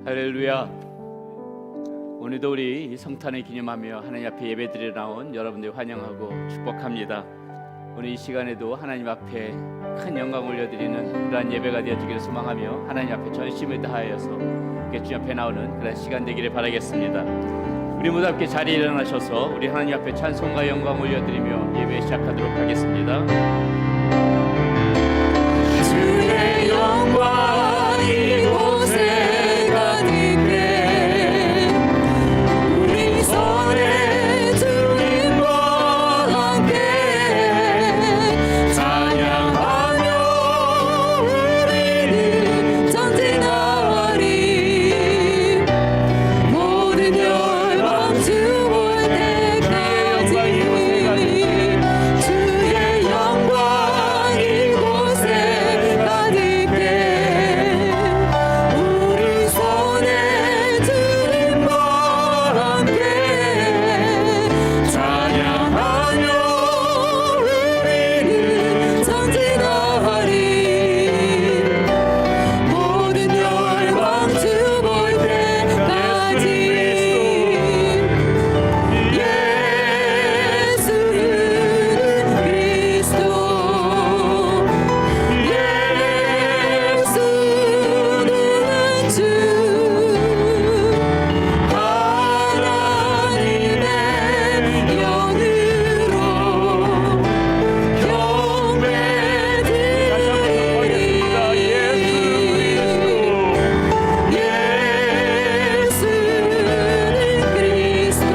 할렐루야. 오늘도 우리 성탄을 기념하며 하나님 앞에 예배드리러 나온 여러분들 환영하고 축복합니다. 오늘 이 시간에도 하나님 앞에 큰 영광 올려드리는 그러한 예배가 되어주기를 소망하며 하나님 앞에 전심을 다하여서 주님 앞에 나오는 그런 시간 되기를 바라겠습니다. 우리 모두 함께 자리에 일어나셔서 우리 하나님 앞에 찬송과 영광 올려드리며 예배 시작하도록 하겠습니다. 주의 영광 이곳에 가득해 우리 손에 주님과 함께 찬양하며 우리는 전진하리 모든 열방 주 볼 때까지 주의 영광 이곳에 가득해 우리 손에 주님과 함께 찬양하며 우리는 전진하리 모든 열방 주 볼 때까지 예수는 그리스도 예수는 주 하나님의 영으로 경배드리리 예수는 그리스도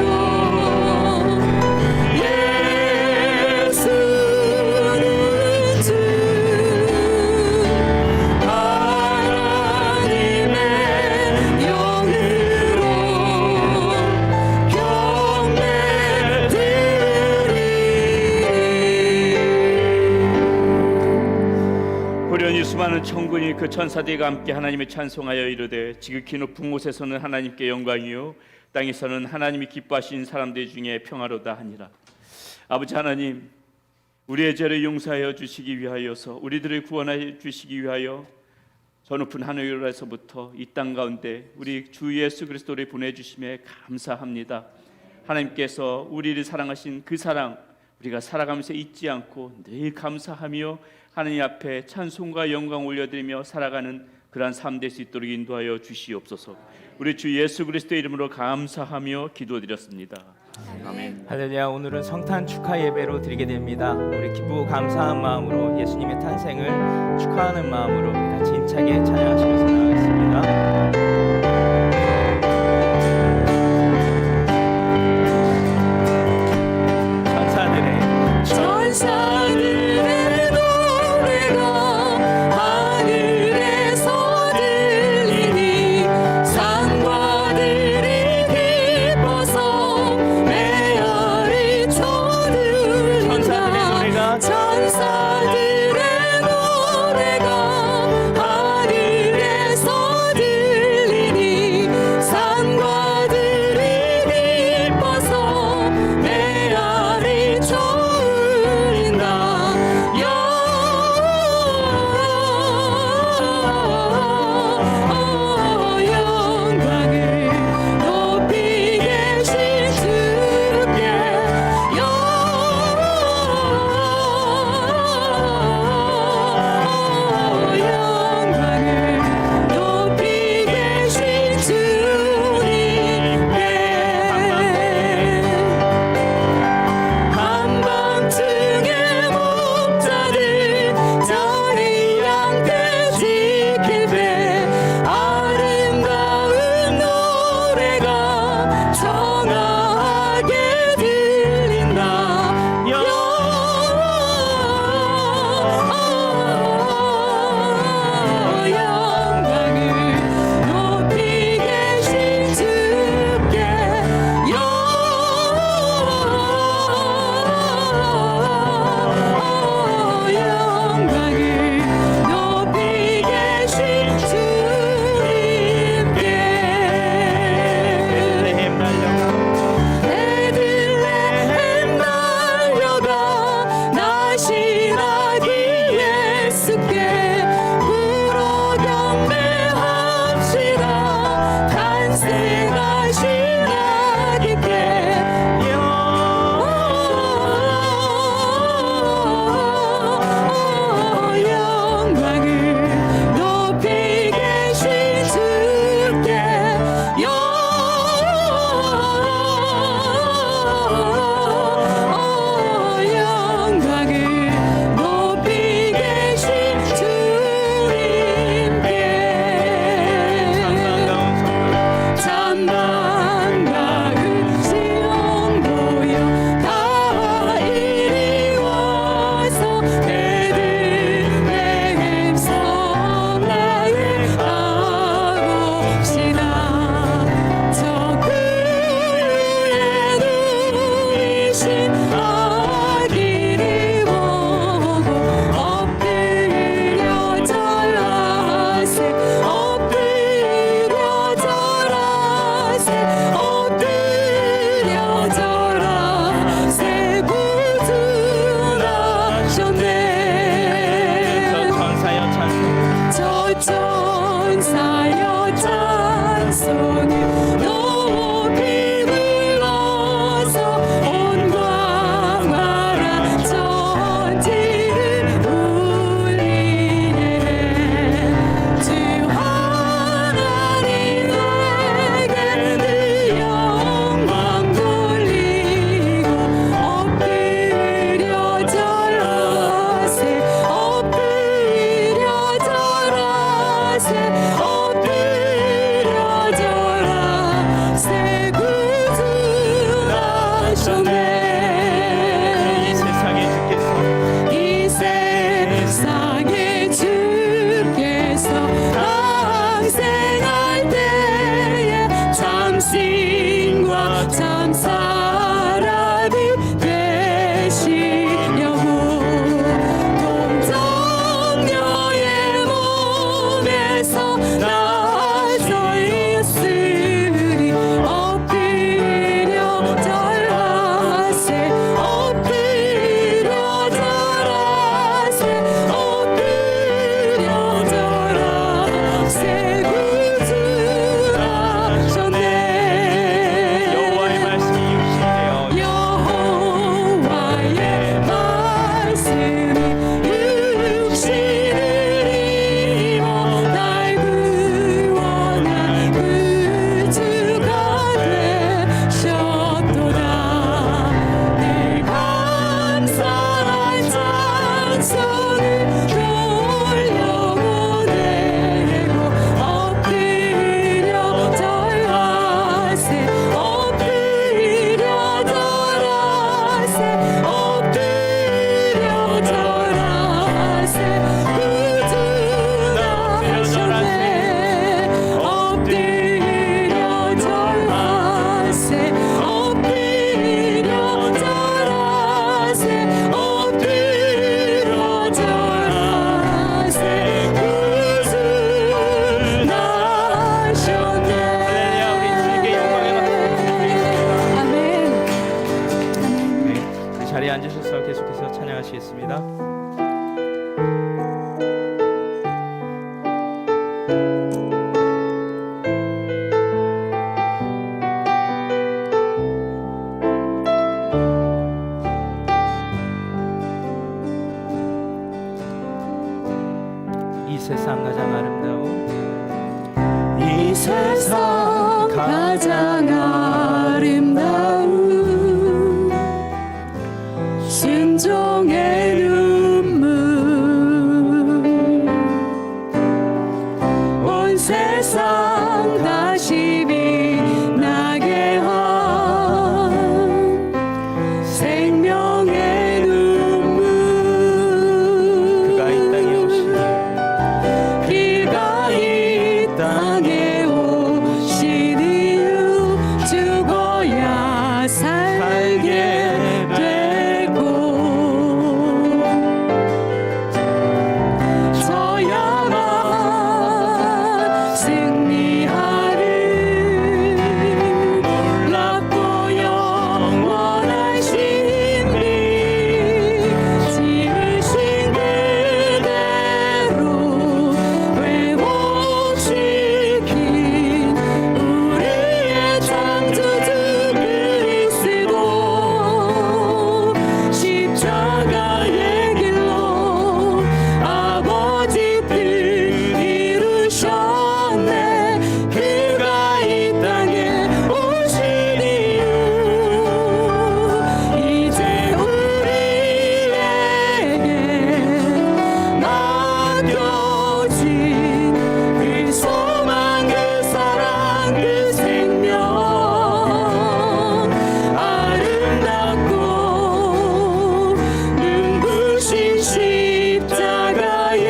예수는 주 하나님의 영으로 경배드리리 호련히 수많은 천군이 그 천사들과 함께 하나님을 찬송하여 이르되 지극히 높은 곳에서는 하나님께 영광이요 땅에서는 하나님이 기뻐하신 사람들 중에 평화로다 하니라. 아버지 하나님, 우리의 죄를 용서하여 주시기 위하여서 우리들을 구원하여 주시기 위하여 저 높은 하늘에서부터 이 땅 가운데 우리 주 예수 그리스도를 보내주심에 감사합니다. 하나님께서 우리를 사랑하신 그 사랑 우리가 살아가면서 잊지 않고 늘 감사하며 하나님 앞에 찬송과 영광 올려드리며 살아가는 그러한 삶 될 수 있도록 인도하여 주시옵소서. 우리 주 예수 그리스도의 이름으로 감사하며 기도드렸습니다. 아멘. 할렐루야. 오늘은 성탄 축하 예배로 드리게 됩니다. 우리 기쁘고 감사한 마음으로 예수님의 탄생을 축하하는 마음으로 우리 같이 힘차게 찬양하시면서 나가겠습니다. 천사들의 노래가 하늘에서 들리니 상과들이 기뻐서 메아리 쳐들린다. 천사들의 노래가 하늘에서 들리니 손을 돌려보내고 엎드려 절하세 엎드려 절하세 엎드려 절하세 구주 나셨네 엎드려 절하세 엎드려 절하세 엎드려 절하세 구주 나셨네. 할렐루야. 우리 주님께 영광의 박수 드리겠습니다. 아멘. 네, 그 자리에 앉으셔서 계속해서 찬양하시겠습니다. 이 세상 가장 아름다운 이 세상 가장 아름다운 순종의 눈물 온 세상 다시 빛나게 한 생명의 눈물 그가 이 땅에 오시니 그가 이 땅에 오신 이유 죽어야 살게 되고 저야만 승리하리 놀랍고 영원한 신비 지으신 그대로 회복시킨 우리의 창조주 그리스도 십자가의 길로 아버지 뜻 이루셨네 그가 이 땅에 오신 이유 이제 우리에게 맡겨진 그 소망 그 사랑 그 생명 아름답고 눈부신 십자가의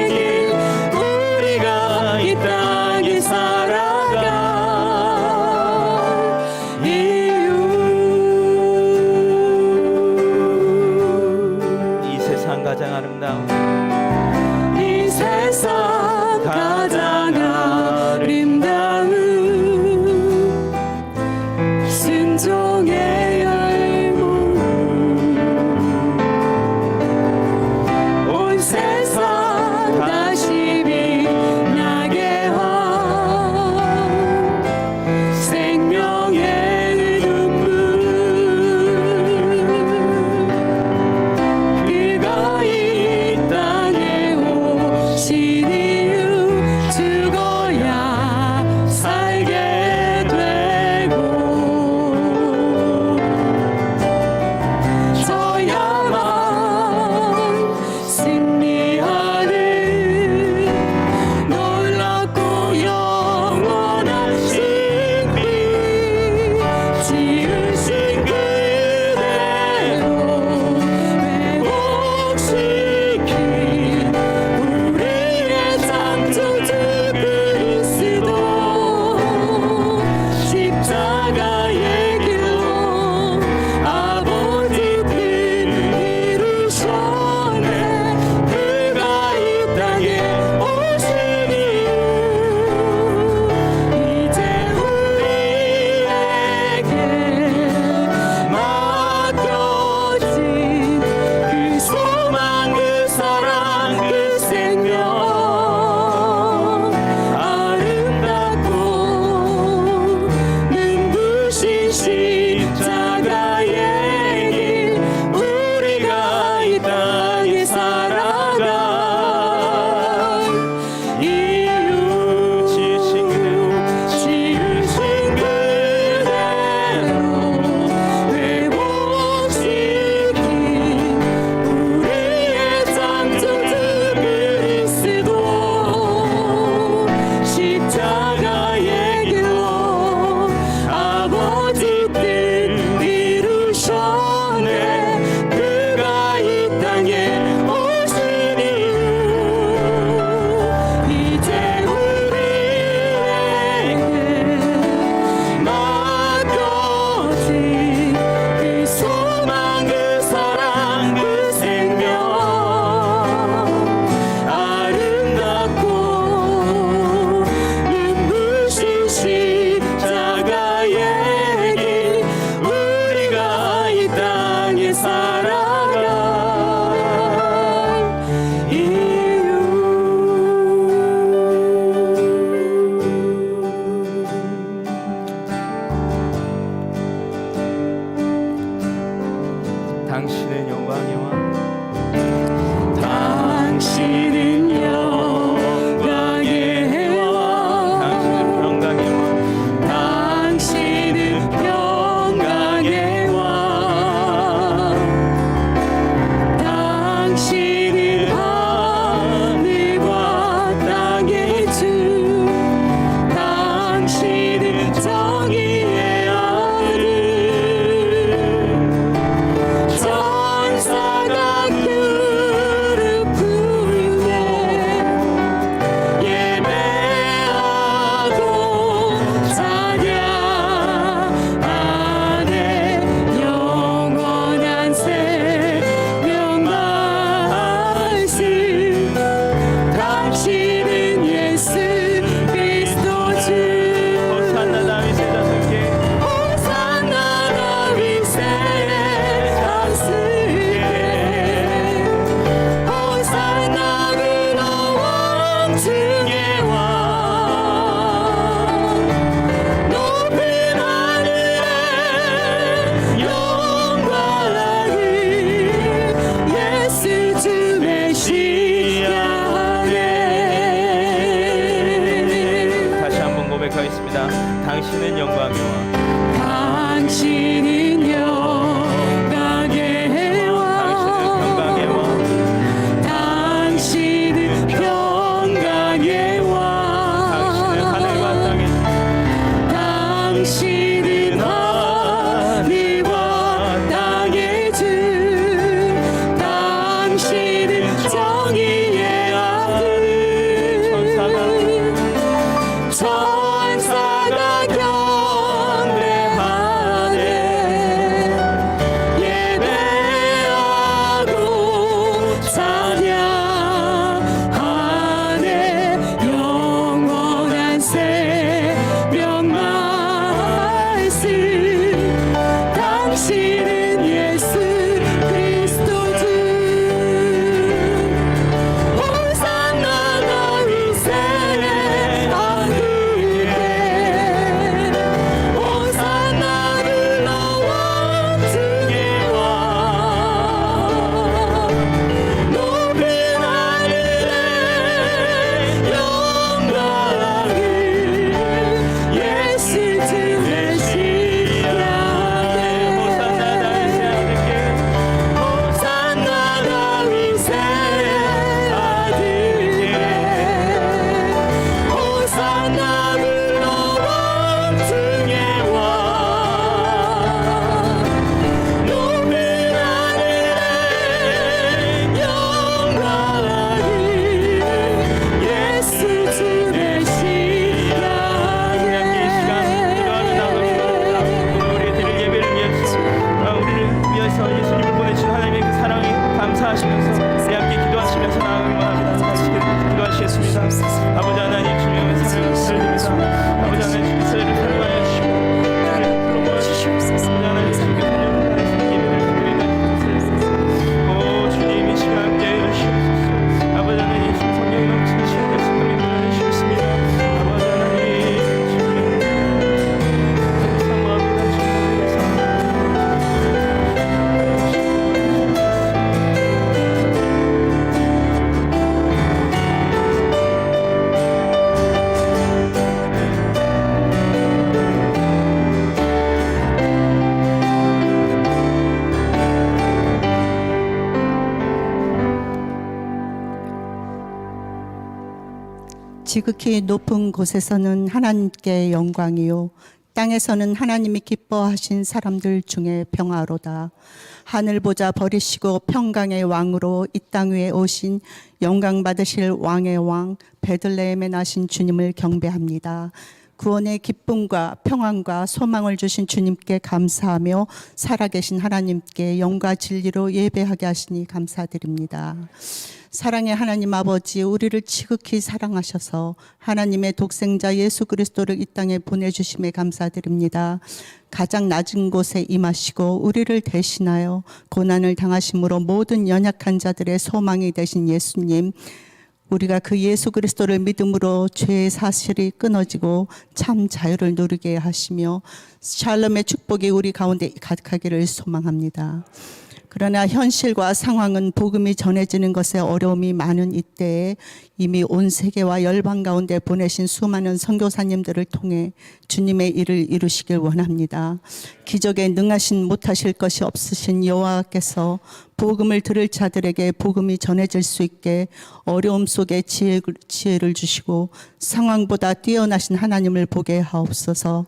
길 우리가 이 땅에 살아갈 이유 이 세상 가장 아름다운 이 세상 가장 아름다운 순종의 열무 온 세상 다시 빛나게 한 생명의 눈물 그가 이 땅에 오신 이유 죽어 당신은 영광이와 당신은 영광의 왕 당신은 평강의 왕 당신은 하늘과 땅의 당신은 하늘과 땅의 주 당신은 정의의 아들 천사가 경배하네 예배하고 찬양하네 영원한 새벽 말씀 당신은 예수 그리스도 주 호산나 다윗의 아들께 호산나 불러 왕중의 왕 높은 하늘에 영광을 예수 주 되시라네 호산나 다윗의 아들께 호산나 불러 왕중의 왕 높은 하늘에 영광을 예수 주 우리의 예배를 위해서 우리를 위해서 예수님을 보내신 하나님의 그 사랑에 감사하시면서 우리 함께 기도하시면서 나아가기만 합니다. 같이 기도하시겠습니다. 아버지 하나님 주님의 사랑을 드립니다. 아버지 하나님 저희를 사랑하여 주시고 저희를 부러워 주시옵소서. 아버지 하나님 주님께 성령을 다해서 예배를 드리는 오 주님 이 시간 함께하여 주시옵소서. 아버지 하나님 주님 성령이 넘치시는 말씀을 보내주시겠습니다. 아버지 하나님 주님 사모합니다. 지극히 높은 곳에서는 하나님께 영광이요 땅에서는 하나님이 기뻐하신 사람들 중에 평화로다. 하늘 보자 버리시고 평강의 왕으로 이 땅 위에 오신 영광 받으실 왕의 왕 베들레헴에 나신 주님을 경배합니다. 구원의 기쁨과 평안과 소망을 주신 주님께 감사하며 살아계신 하나님께 영과 진리로 예배하게 하시니 감사드립니다. 사랑의 하나님 아버지, 우리를 지극히 사랑하셔서 하나님의 독생자 예수 그리스도를 이 땅에 보내주심에 감사드립니다. 가장 낮은 곳에 임하시고 우리를 대신하여 고난을 당하심으로 모든 연약한 자들의 소망이 되신 예수님, 우리가 그 예수 그리스도를 믿음으로 죄의 사실이 끊어지고 참 자유를 누리게 하시며 샬롬의 축복이 우리 가운데 가득하기를 소망합니다. 그러나 현실과 상황은 복음이 전해지는 것에 어려움이 많은 이때에 이미 온 세계와 열방 가운데 보내신 수많은 선교사님들을 통해 주님의 일을 이루시길 원합니다. 기적에 능하신 못하실 것이 없으신 여호와께서 복음을 들을 자들에게 복음이 전해질 수 있게 어려움 속에 지혜를 주시고 상황보다 뛰어나신 하나님을 보게 하옵소서.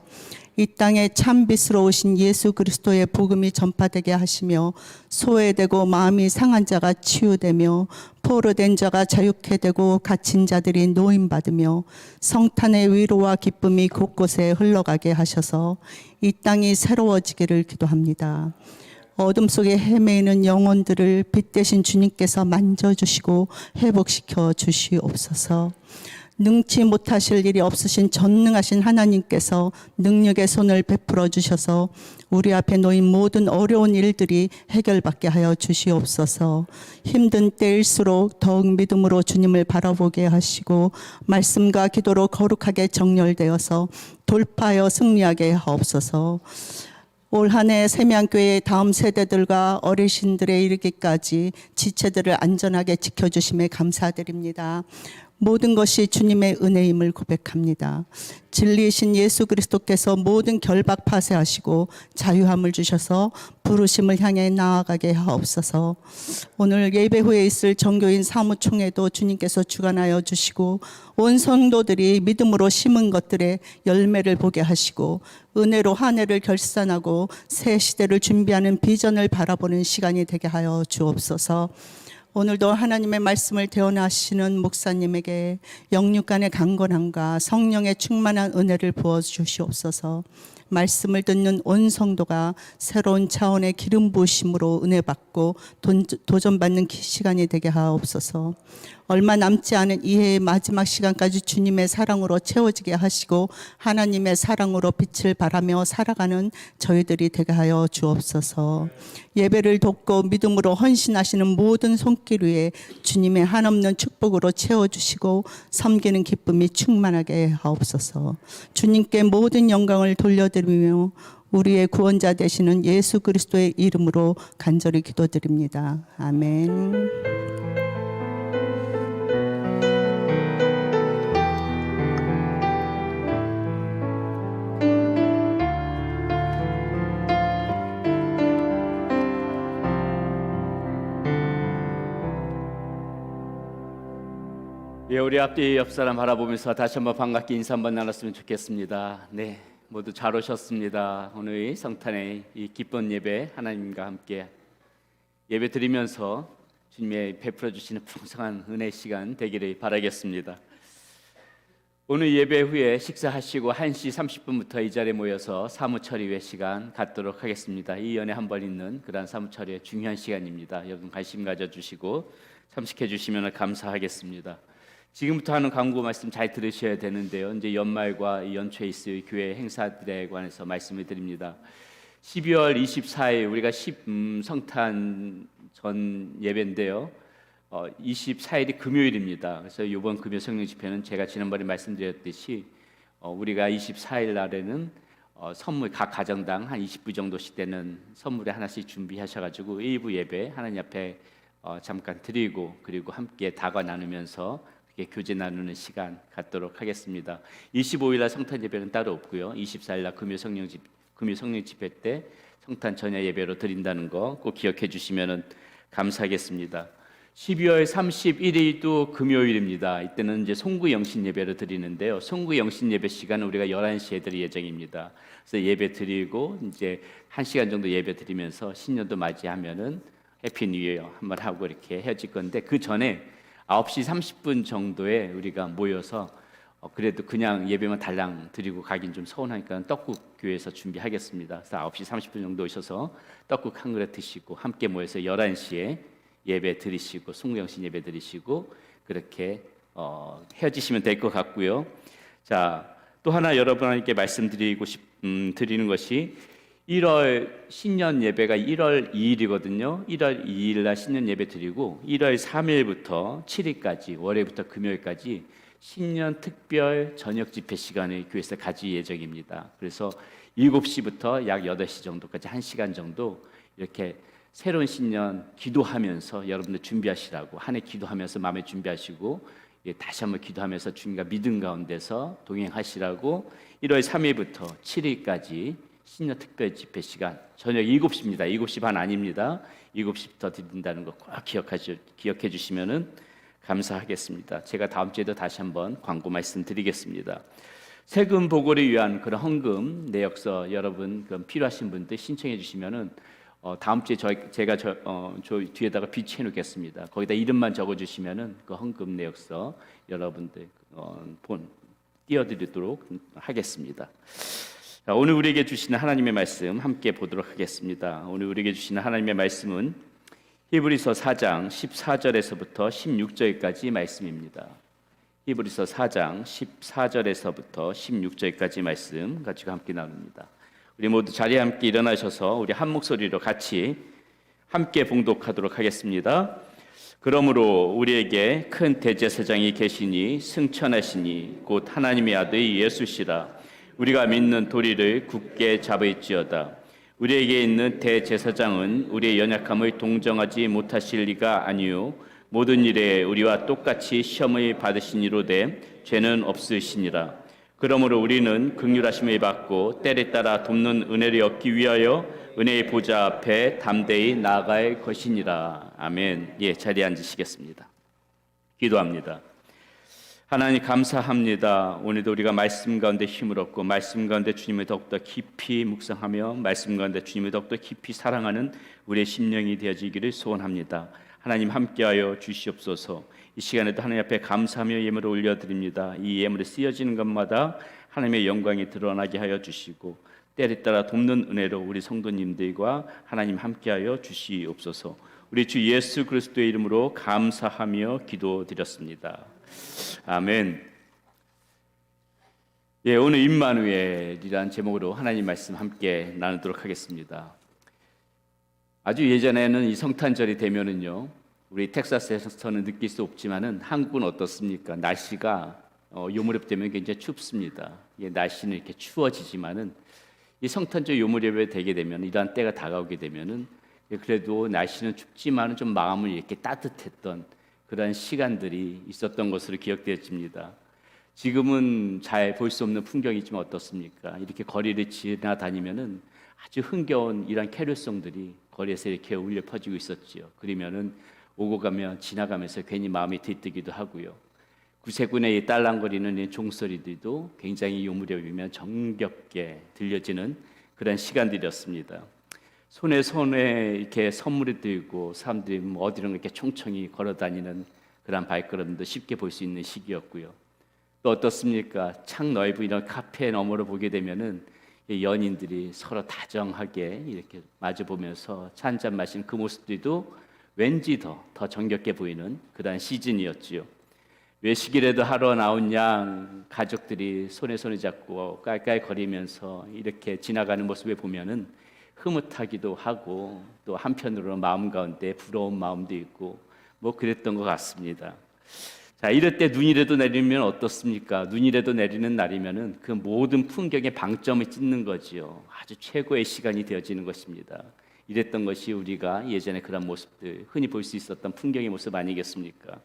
이 땅에 참빛으로 오신 예수 그리스도의 복음이 전파되게 하시며 소외되고 마음이 상한 자가 치유되며 포로된 자가 자유케 되고 갇힌 자들이 노임받으며 성탄의 위로와 기쁨이 곳곳에 흘러가게 하셔서 이 땅이 새로워지기를 기도합니다. 어둠 속에 헤매이는 영혼들을 빛 대신 주님께서 만져주시고 회복시켜 주시옵소서. 능치 못하실 일이 없으신 전능하신 하나님께서 능력의 손을 베풀어 주셔서 우리 앞에 놓인 모든 어려운 일들이 해결받게 하여 주시옵소서. 힘든 때일수록 더욱 믿음으로 주님을 바라보게 하시고 말씀과 기도로 거룩하게 정렬되어서 돌파하여 승리하게 하옵소서. 올 한 해 세미안교회의 다음 세대들과 어르신들에 이르기까지 지체들을 안전하게 지켜주심에 감사드립니다. 모든 것이 주님의 은혜임을 고백합니다. 진리이신 예수 그리스도께서 모든 결박 파쇄하시고 자유함을 주셔서 부르심을 향해 나아가게 하옵소서. 오늘 예배 후에 있을 정교인 사무총회도 주님께서 주관하여 주시고 온 성도들이 믿음으로 심은 것들의 열매를 보게 하시고 은혜로 한 해를 결산하고 새 시대를 준비하는 비전을 바라보는 시간이 되게 하여 주옵소서. 오늘도 하나님의 말씀을 대언하시는 목사님에게 영육간의 강건함과 성령의 충만한 은혜를 부어 주시옵소서. 말씀을 듣는 온 성도가 새로운 차원의 기름 부으심으로 은혜 받고 도전받는 시간이 되게 하옵소서. 얼마 남지 않은 이 해의 마지막 시간까지 주님의 사랑으로 채워지게 하시고 하나님의 사랑으로 빛을 발하며 살아가는 저희들이 되게 하여 주옵소서. 예배를 돕고 믿음으로 헌신하시는 모든 손길 위에 주님의 한없는 축복으로 채워주시고 섬기는 기쁨이 충만하게 하옵소서. 주님께 모든 영광을 돌려드리며 우리의 구원자 되시는 예수 그리스도의 이름으로 간절히 기도드립니다. 아멘. 예, 우리 앞뒤 옆 사람 바라보면서 다시 한번 반갑게 인사 한번 나눴으면 좋겠습니다. 네, 모두 잘 오셨습니다. 오늘 성탄의 이 기쁜 예배 하나님과 함께 예배 드리면서 주님의 베풀어 주시는 풍성한 은혜 시간 되기를 바라겠습니다. 오늘 예배 후에 식사하시고 1시 30분부터 이 자리에 모여서 사무처리회 시간 갖도록 하겠습니다. 이 연에 한 번 있는 그러한 사무처리의 중요한 시간입니다. 여러분 관심 가져주시고 참석해 주시면 감사하겠습니다. 지금부터 하는 광고 말씀 잘 들으셔야 되는데요. 이제 연말과 이 연초에 있을 교회 행사들에 관해서 말씀을 드립니다. 12월 24일 우리가 성탄 전 예배인데요. 24일이 금요일입니다. 그래서 이번 금요 성령 집회는 제가 지난번에 말씀드렸듯이 우리가 24일 날에는 선물 각 가정당 한 20부 정도씩 되는 선물에 하나씩 준비하셔가지고 일부 예배 하나님 앞에 잠깐 드리고 그리고 함께 다과 나누면서 교제 나누는 시간 갖도록 하겠습니다. 25일 날 성탄 예배는 따로 없고요. 24일 날 금요 성령 집회 때 성탄 전야 예배로 드린다는 거 꼭 기억해 주시면 감사하겠습니다. 12월 31일도 금요일입니다. 이때는 이제 송구 영신 예배를 드리는데요. 송구 영신 예배 시간은 우리가 11시에 드릴 예정입니다. 그래서 예배 드리고 이제 1시간 정도 예배 드리면서 신년도 맞이하면은 해피 뉴 이어 한번 하고 이렇게 헤어질 건데 그 전에 9시 30분 정도에 우리가 모여서 그래도 그냥 예배만 달랑 드리고 가긴 좀 서운하니까 떡국 교회에서 준비하겠습니다. 그래서 9시 30분 정도 오셔서 떡국 한 그릇 드시고 함께 모여서 11시에 예배 드리시고 송구영신 예배 드리시고 그렇게 헤어지시면 될 것 같고요. 자, 또 하나 여러분께 말씀드리고 드리는 것이 1월 신년 예배가 1월 2일이거든요. 1월 2일 날 신년 예배 드리고 1월 3일부터 7일까지 월요일부터 금요일까지 신년 특별 저녁 집회 시간을 교회에서 가질 예정입니다. 그래서 7시부터 약 8시 정도까지 1시간 정도 이렇게 새로운 신년 기도하면서 여러분들 준비하시라고 한 해 기도하면서 마음에 준비하시고 다시 한번 기도하면서 주님과 믿음 가운데서 동행하시라고 1월 3일부터 7일까지 신년 특별 집회 시간 저녁 7시입니다. 7시 반 아닙니다. 7시부터 드린다는 거 꼭 기억해 주시면 감사하겠습니다. 제가 다음 주에도 다시 한번 광고 말씀드리겠습니다. 세금 보고를 위한 그런 헌금 내역서 여러분 필요하신 분들 신청해 주시면은 다음 주에 제가 저 뒤에다가 비치해 놓겠습니다. 거기다 이름만 적어 주시면은 그 헌금 내역서 여러분들 띄워드리도록 하겠습니다. 자, 오늘 우리에게 주시는 하나님의 말씀 함께 보도록 하겠습니다. 오늘 우리에게 주시는 하나님의 말씀은 히브리서 4장 14절에서부터 16절까지 말씀입니다. 히브리서 4장 14절에서부터 16절까지 말씀 가지고 함께 나눕니다. 우리 모두 자리에 함께 일어나셔서 우리 한 목소리로 같이 함께 봉독하도록 하겠습니다. 그러므로 우리에게 큰 대제사장이 계시니 승천하시니 곧 하나님의 아들 예수시라. 우리가 믿는 도리를 굳게 잡을지어다. 우리에게 있는 대제사장은 우리의 연약함을 동정하지 못하실 리가 아니요 모든 일에 우리와 똑같이 시험을 받으시니로되 죄는 없으시니라. 그러므로 우리는 긍휼하심을 받고 때를 따라 돕는 은혜를 얻기 위하여 은혜의 보좌 앞에 담대히 나아갈 것이니라. 아멘. 예, 자리에 앉으시겠습니다. 기도합니다. 하나님 감사합니다. 오늘도 우리가 말씀 가운데 힘을 얻고 말씀 가운데 주님을 더욱더 깊이 묵상하며 말씀 가운데 주님을 더욱더 깊이 사랑하는 우리의 심령이 되어지기를 소원합니다. 하나님 함께하여 주시옵소서. 이 시간에도 하나님 앞에 감사하며 예물을 올려드립니다. 이 예물이 쓰여지는 것마다 하나님의 영광이 드러나게 하여 주시고 때를 따라 돕는 은혜로 우리 성도님들과 하나님 함께하여 주시옵소서. 우리 주 예수 그리스도의 이름으로 감사하며 기도드렸습니다. 아멘. 예, 오늘 임마누엘이라는 제목으로 하나님 말씀 함께 나누도록 하겠습니다. 아주 예전에는 이 성탄절이 되면은요, 우리 텍사스에서는 느낄 수 없지만은 한국은 어떻습니까? 날씨가 요 무렵 되면 굉장히 춥습니다. 예, 날씨는 이렇게 추워지지만은 이 성탄절 요 무렵에 되게 되면 이러한 때가 다가오게 되면은 그래도 날씨는 춥지만은 좀 마음을 이렇게 따뜻했던 그런 시간들이 있었던 것으로 기억되어집니다. 지금은 잘 볼 수 없는 풍경이지만 어떻습니까? 이렇게 거리를 지나다니면은 아주 흥겨운 이런 캐롤송들이 거리에서 이렇게 울려 퍼지고 있었지요. 그러면은 오고 가면 지나가면서 괜히 마음이 들뜨기도 하고요. 구세군의 이 딸랑거리는 이 종소리들도 굉장히 요 무렵이면 정겹게 들려지는 그런 시간들이었습니다. 손에 이렇게 선물이 들고 사람들이 어디로 이렇게 총총히 걸어다니는 그런 발걸음도 쉽게 볼 수 있는 시기였고요. 또 어떻습니까? 창 넓은 이런 카페 너머로 보게 되면은 연인들이 서로 다정하게 이렇게 마주 보면서 차 한잔 마신 그 모습들도 왠지 더 정겹게 보이는 그런 시즌이었지요. 외식이라도 하러 나온 양 가족들이 손에 잡고 깔깔거리면서 이렇게 지나가는 모습을 보면은 흐뭇하기도 하고 또 한편으로 마음 가운데 부러운 마음도 있고 뭐 그랬던 것 같습니다. 자, 이럴 때 눈이라도 내리면 어떻습니까? 눈이라도 내리는 날이면은 그 모든 풍경의 방점을 찍는 거지요. 아주 최고의 시간이 되어지는 것입니다. 이랬던 것이 우리가 예전에 그런 모습들, 흔히 볼 수 있었던 풍경의 모습 아니겠습니까?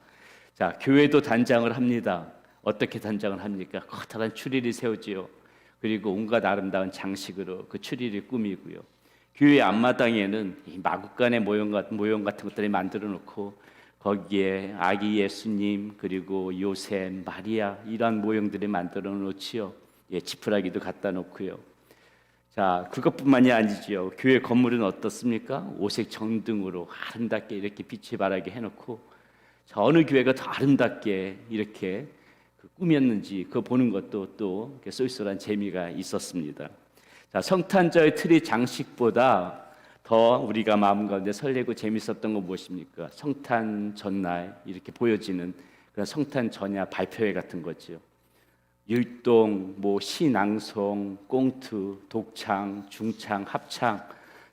자, 교회도 단장을 합니다. 어떻게 단장을 합니까? 커다란 추리를 세우지요. 그리고 온갖 아름다운 장식으로 그 추리를 꾸미고요. 교회 앞마당에는 이 마구간의 모형 같은 것들을 만들어 놓고 거기에 아기 예수님 그리고 요셉, 마리아 이런 모형들을 만들어 놓지요. 예, 지푸라기도 갖다 놓고요. 자, 그것뿐만이 아니지요. 교회 건물은 어떻습니까? 오색 정등으로 아름답게 이렇게 빛이 발하게 해놓고 자, 어느 교회가 더 아름답게 이렇게 꾸몄는지 그거 보는 것도 또 쏠쏠한 재미가 있었습니다. 자, 성탄절 트리 장식보다 더 우리가 마음 가운데 설레고 재밌었던 건 무엇입니까? 성탄 전날 이렇게 보여지는 그런 성탄 전야 발표회 같은 거죠. 율동, 시낭송, 꽁트, 독창, 중창, 합창.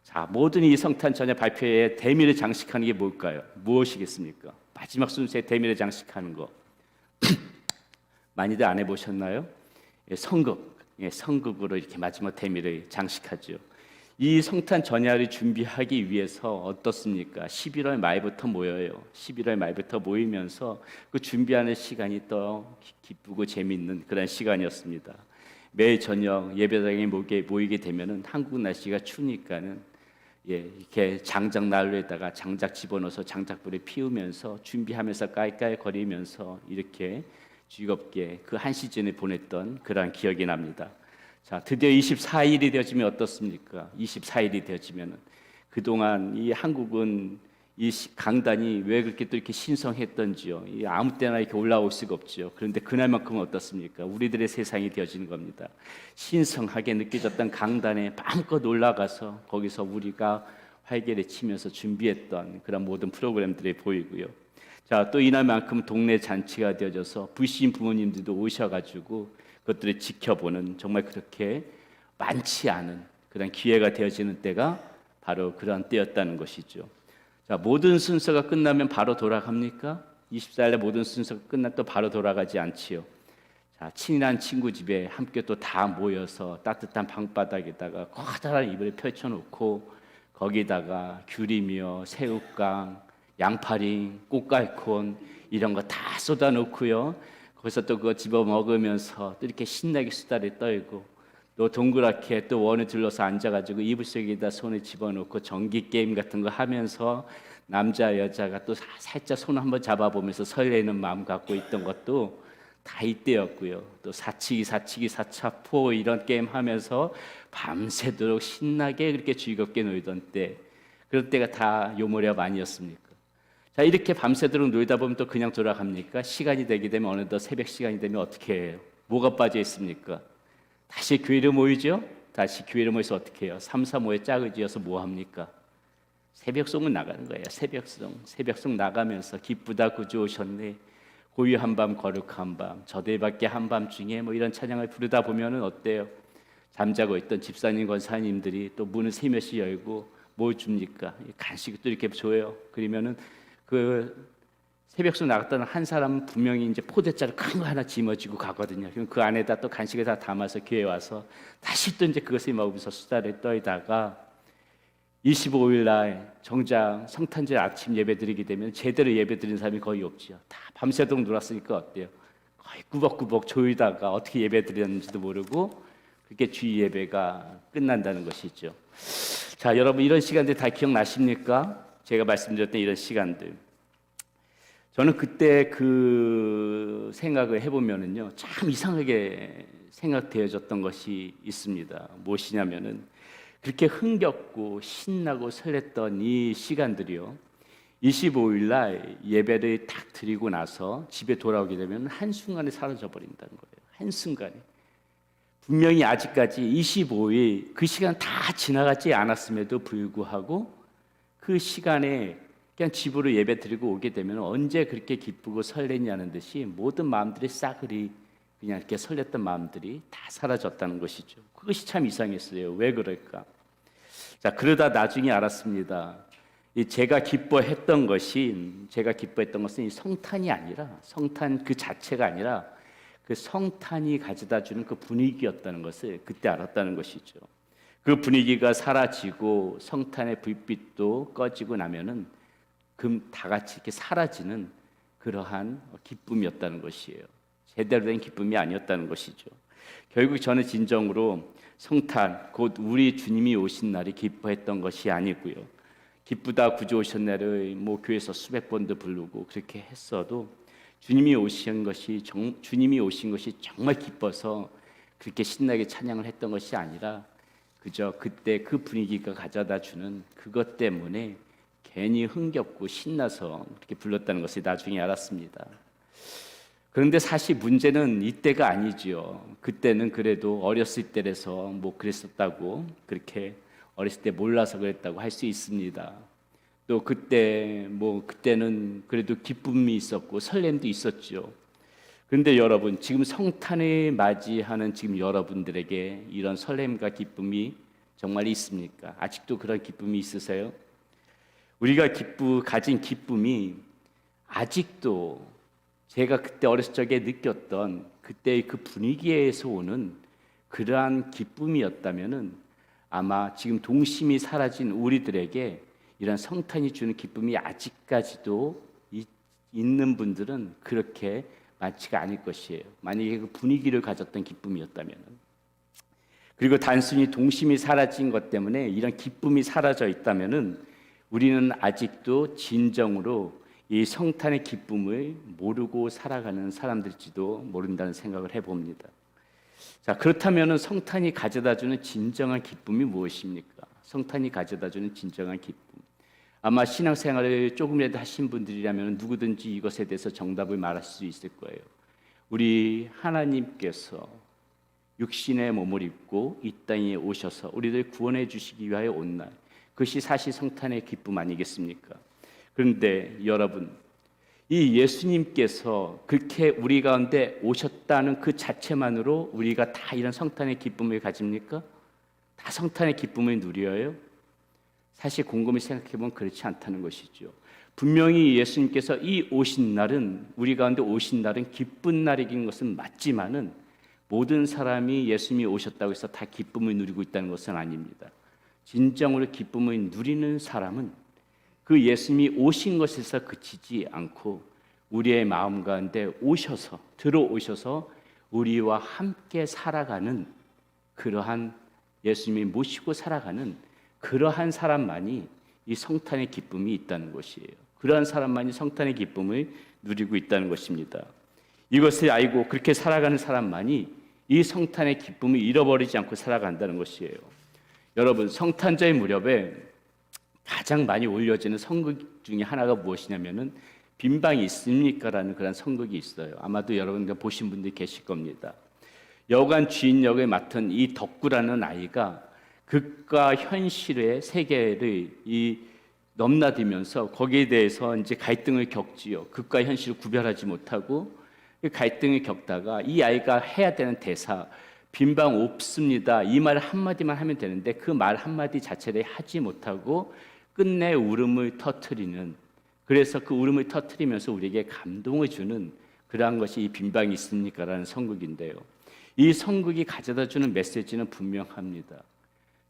자, 모든 이 성탄 전야 발표회에 대미를 장식하는 게 뭘까요? 무엇이겠습니까? 마지막 순서에 대미를 장식하는 거. 많이들 안 해보셨나요? 예, 성극으로 이렇게 마지막 대미를 장식하죠. 이 성탄 전야를 준비하기 위해서 어떻습니까? 11월 말부터 모여요. 11월 말부터 모이면서 그 준비하는 시간이 더 기쁘고 재미있는 그런 시간이었습니다. 매일 저녁 예배당에 모이게 되면은 한국 날씨가 추우니까는 이렇게 장작 난로에다가 장작 집어넣어서 장작불을 피우면서 준비하면서 깔깔거리면서 이렇게 즐겁게 그 한 시즌을 보냈던 그런 기억이 납니다. 자, 드디어 24일이 되어지면 어떻습니까? 24일이 되어지면은 그동안 이 한국은 이 강단이 왜 그렇게 또 이렇게 신성했던지요. 아무 때나 이렇게 올라올 수가 없죠. 그런데 그날만큼은 어떻습니까? 우리들의 세상이 되어지는 겁니다. 신성하게 느껴졌던 강단에 마음껏 올라가서 거기서 우리가 활개를 치면서 준비했던 그런 모든 프로그램들이 보이고요. 자, 또 이날만큼 동네 잔치가 되어져서 불신 부모님들도 오셔가지고 그것들을 지켜보는 정말 그렇게 많지 않은 그런 기회가 되어지는 때가 바로 그런 때였다는 것이죠. 자, 모든 순서가 끝나면 바로 돌아갑니까? 24일에 모든 순서가 끝나 또 바로 돌아가지 않지요. 자, 친한 친구 집에 함께 또 다 모여서 따뜻한 방바닥에다가 커다란 이불을 펼쳐놓고 거기다가 귤이며 새우깡, 양파링, 꽃갈콘 이런 거 다 쏟아놓고요. 거기서 또 그거 집어 먹으면서 또 이렇게 신나게 수다를 떨고 또 동그랗게 또 원을 둘러서 앉아가지고 이불 속에다 손을 집어넣고 전기 게임 같은 거 하면서 남자 여자가 또 살짝 손 한번 잡아보면서 설레는 마음 갖고 있던 것도 다 이때였고요. 또 사치기 사차포 이런 게임 하면서 밤새도록 신나게 그렇게 즐겁게 놀던 때, 그런 때가 다 요 무렵 아니었습니까? 자, 이렇게 밤새도록 놀다 보면 또 그냥 돌아갑니까? 시간이 되게 되면 어느덧 새벽 시간이 되면 어떻게 해요? 뭐가 빠져 있습니까? 다시 교회로 모이죠? 다시 교회로 모여서 어떻게 해요? 3, 4, 5에 짝을 지어서 뭐 합니까? 새벽송은 나가는 거예요. 새벽송 나가면서 기쁘다 구주 오셨네, 고요한 밤 거룩한 밤, 저들밖에 한밤중에 뭐 이런 찬양을 부르다 보면은 어때요? 잠자고 있던 집사님 권사님들이 또 문을 세몇씩 열고 뭘 줍니까? 간식을 또 이렇게 줘요. 그러면은 그 새벽송 나갔던 한 사람은 분명히 이제 포대자루 큰 거 하나 짊어지고 가거든요. 그럼 그 안에다 또 간식을 다 담아서 교회에 와서 다시 또 이제 그것을 먹으면서 수다를 떨다가 25일 날 정작 성탄절 아침 예배 드리게 되면 제대로 예배 드리는 사람이 거의 없지요. 다 밤새도록 놀았으니까 어때요? 거의 꾸벅꾸벅 졸다가 어떻게 예배 드렸는지도 모르고 그렇게 주일 예배가 끝난다는 것이죠. 자, 여러분 이런 시간들 다 기억나십니까? 제가 말씀드렸던 이런 시간들. 저는 그때 그 생각을 해보면은요, 참 이상하게 생각되어졌던 것이 있습니다. 무엇이냐면은 그렇게 흥겹고 신나고 설렜던 이 시간들이요, 25일 날 예배를 딱 드리고 나서 집에 돌아오게 되면 한순간에 사라져 버린다는 거예요. 한순간에. 분명히 아직까지 25일 그 시간 다 지나가지 않았음에도 불구하고 그 시간에 그냥 집으로 예배 드리고 오게 되면 언제 그렇게 기쁘고 설레냐는 듯이 모든 마음들이 싸그리 그냥 이렇게 설렜던 마음들이 다 사라졌다는 것이죠. 그것이 참 이상했어요. 왜 그럴까? 자, 그러다 나중에 알았습니다. 제가 기뻐했던 것은 이 성탄이 아니라, 성탄 그 자체가 아니라 그 성탄이 가져다 주는 그 분위기였다는 것을 그때 알았다는 것이죠. 그 분위기가 사라지고 성탄의 불빛도 꺼지고 나면은 다 같이 이렇게 사라지는 그러한 기쁨이었다는 것이에요. 제대로 된 기쁨이 아니었다는 것이죠. 결국 저는 진정으로 성탄, 곧 우리 주님이 오신 날이 기뻐했던 것이 아니고요. 기쁘다 구주 오셨네를 뭐 교회에서 수백 번도 부르고 그렇게 했어도 주님이 오신 것이 정말 기뻐서 그렇게 신나게 찬양을 했던 것이 아니라 그저 그때 그 분위기가 가져다 주는 그것 때문에 괜히 흥겹고 신나서 그렇게 불렀다는 것을 나중에 알았습니다. 그런데 사실 문제는 이때가 아니지요. 그때는 그래도 어렸을 때라서 뭐 그랬었다고, 그렇게 어렸을 때 몰라서 그랬다고 할 수 있습니다. 또 그때는 그래도 기쁨이 있었고 설렘도 있었죠. 그런데 여러분, 지금 성탄을 맞이하는 지금 여러분들에게 이런 설렘과 기쁨이 정말 있습니까? 아직도 그런 기쁨이 있으세요? 우리가 가진 기쁨이 아직도 제가 그때 어렸을 적에 느꼈던 그때의 그 분위기에서 오는 그러한 기쁨이었다면은 아마 지금 동심이 사라진 우리들에게 이런 성탄이 주는 기쁨이 아직까지도 있는 분들은 그렇게 많지가 않을 것이에요. 만약에 그 분위기를 가졌던 기쁨이었다면. 그리고 단순히 동심이 사라진 것 때문에 이런 기쁨이 사라져 있다면은 우리는 아직도 진정으로 이 성탄의 기쁨을 모르고 살아가는 사람들일지도 모른다는 생각을 해봅니다. 자, 그렇다면은 성탄이 가져다주는 진정한 기쁨이 무엇입니까? 성탄이 가져다주는 진정한 기쁨. 아마 신앙생활을 조금이라도 하신 분들이라면 누구든지 이것에 대해서 정답을 말할 수 있을 거예요. 우리 하나님께서 육신의 몸을 입고 이 땅에 오셔서 우리를 구원해 주시기 위하여 온 날, 그것이 사실 성탄의 기쁨 아니겠습니까? 그런데 여러분, 이 예수님께서 그렇게 우리 가운데 오셨다는 그 자체만으로 우리가 다 이런 성탄의 기쁨을 가집니까? 다 성탄의 기쁨을 누려요? 사실 곰곰이 생각해보면 그렇지 않다는 것이죠. 분명히 예수님께서 우리 가운데 오신 날은 기쁜 날이긴 것은 맞지만은 모든 사람이 예수님이 오셨다고 해서 다 기쁨을 누리고 있다는 것은 아닙니다. 진정으로 기쁨을 누리는 사람은 그 예수님이 오신 것에서 그치지 않고 우리의 마음 가운데 들어오셔서 우리와 함께 살아가는 그러한 예수님이 모시고 살아가는 그러한 사람만이 이 성탄의 기쁨이 있다는 것이에요. 그러한 사람만이 성탄의 기쁨을 누리고 있다는 것입니다. 이것을 알고 그렇게 살아가는 사람만이 이 성탄의 기쁨을 잃어버리지 않고 살아간다는 것이에요. 여러분, 성탄절의 무렵에 가장 많이 올려지는 선곡 중에 하나가 무엇이냐면은 빈방이 있습니까? 라는 그런 선곡이 있어요. 아마도 여러분들 보신 분들이 계실 겁니다. 여관 주인 역을 맡은 이 덕구라는 아이가 극과 현실의 세계를 넘나들면서 거기에 대해서 이제 갈등을 겪지요. 극과 현실을 구별하지 못하고 갈등을 겪다가 이 아이가 해야 되는 대사, 빈방 없습니다, 이 말 한마디만 하면 되는데 그 말 한마디 자체를 하지 못하고 끝내 울음을 터뜨리는, 그래서 그 울음을 터뜨리면서 우리에게 감동을 주는 그러한 것이 이 빈방이 있습니까? 라는 선곡인데요. 이 선곡이 가져다 주는 메시지는 분명합니다.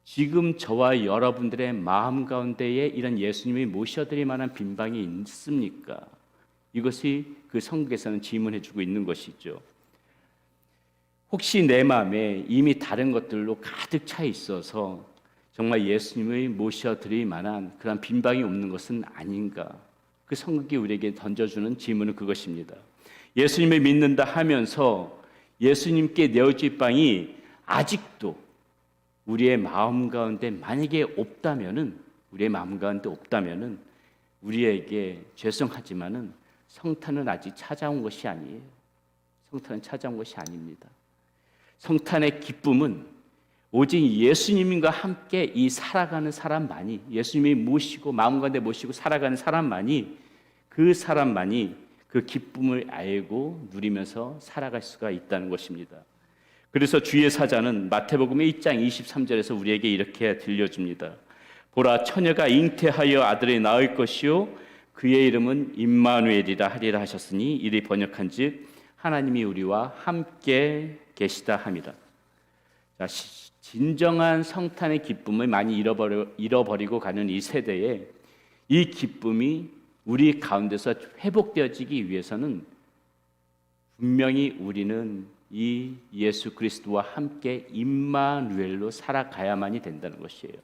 지금 저와 여러분들의 마음 가운데에 이런 예수님이 모셔드릴 만한 빈방이 있습니까? 이것이 그 선곡에서는 질문해 주고 있는 것이죠. 혹시 내 마음에 이미 다른 것들로 가득 차 있어서 정말 예수님을 모셔드릴 만한 그런 빈방이 없는 것은 아닌가? 그 선곡이 우리에게 던져주는 질문은 그것입니다. 예수님을 믿는다 하면서 예수님께 내어질 방이 아직도 우리의 마음 가운데 만약에 없다면은, 우리의 마음 가운데 없다면은 우리에게 죄송하지만은 성탄은 아직 찾아온 것이 아니에요. 성탄은 찾아온 것이 아닙니다. 성탄의 기쁨은 오직 예수님과 함께 이 살아가는 사람만이, 예수님이 모시고 마음 가운데 모시고 살아가는 사람만이, 그 사람만이 그 기쁨을 알고 누리면서 살아갈 수가 있다는 것입니다. 그래서 주의 사자는 마태복음 1장 23절에서 우리에게 이렇게 들려줍니다. 보라, 처녀가 잉태하여 아들을 낳을 것이요 그의 이름은 임마누엘이라 하리라 하셨으니 이를 번역한즉 하나님이 우리와 함께 계시다 함이라. 자, 진정한 성탄의 기쁨을 많이 잃어버리고 가는 이 세대에 이 기쁨이 우리 가운데서 회복되어지기 위해서는 분명히 우리는 이 예수 그리스도와 함께 임마누엘로 살아가야만이 된다는 것이에요.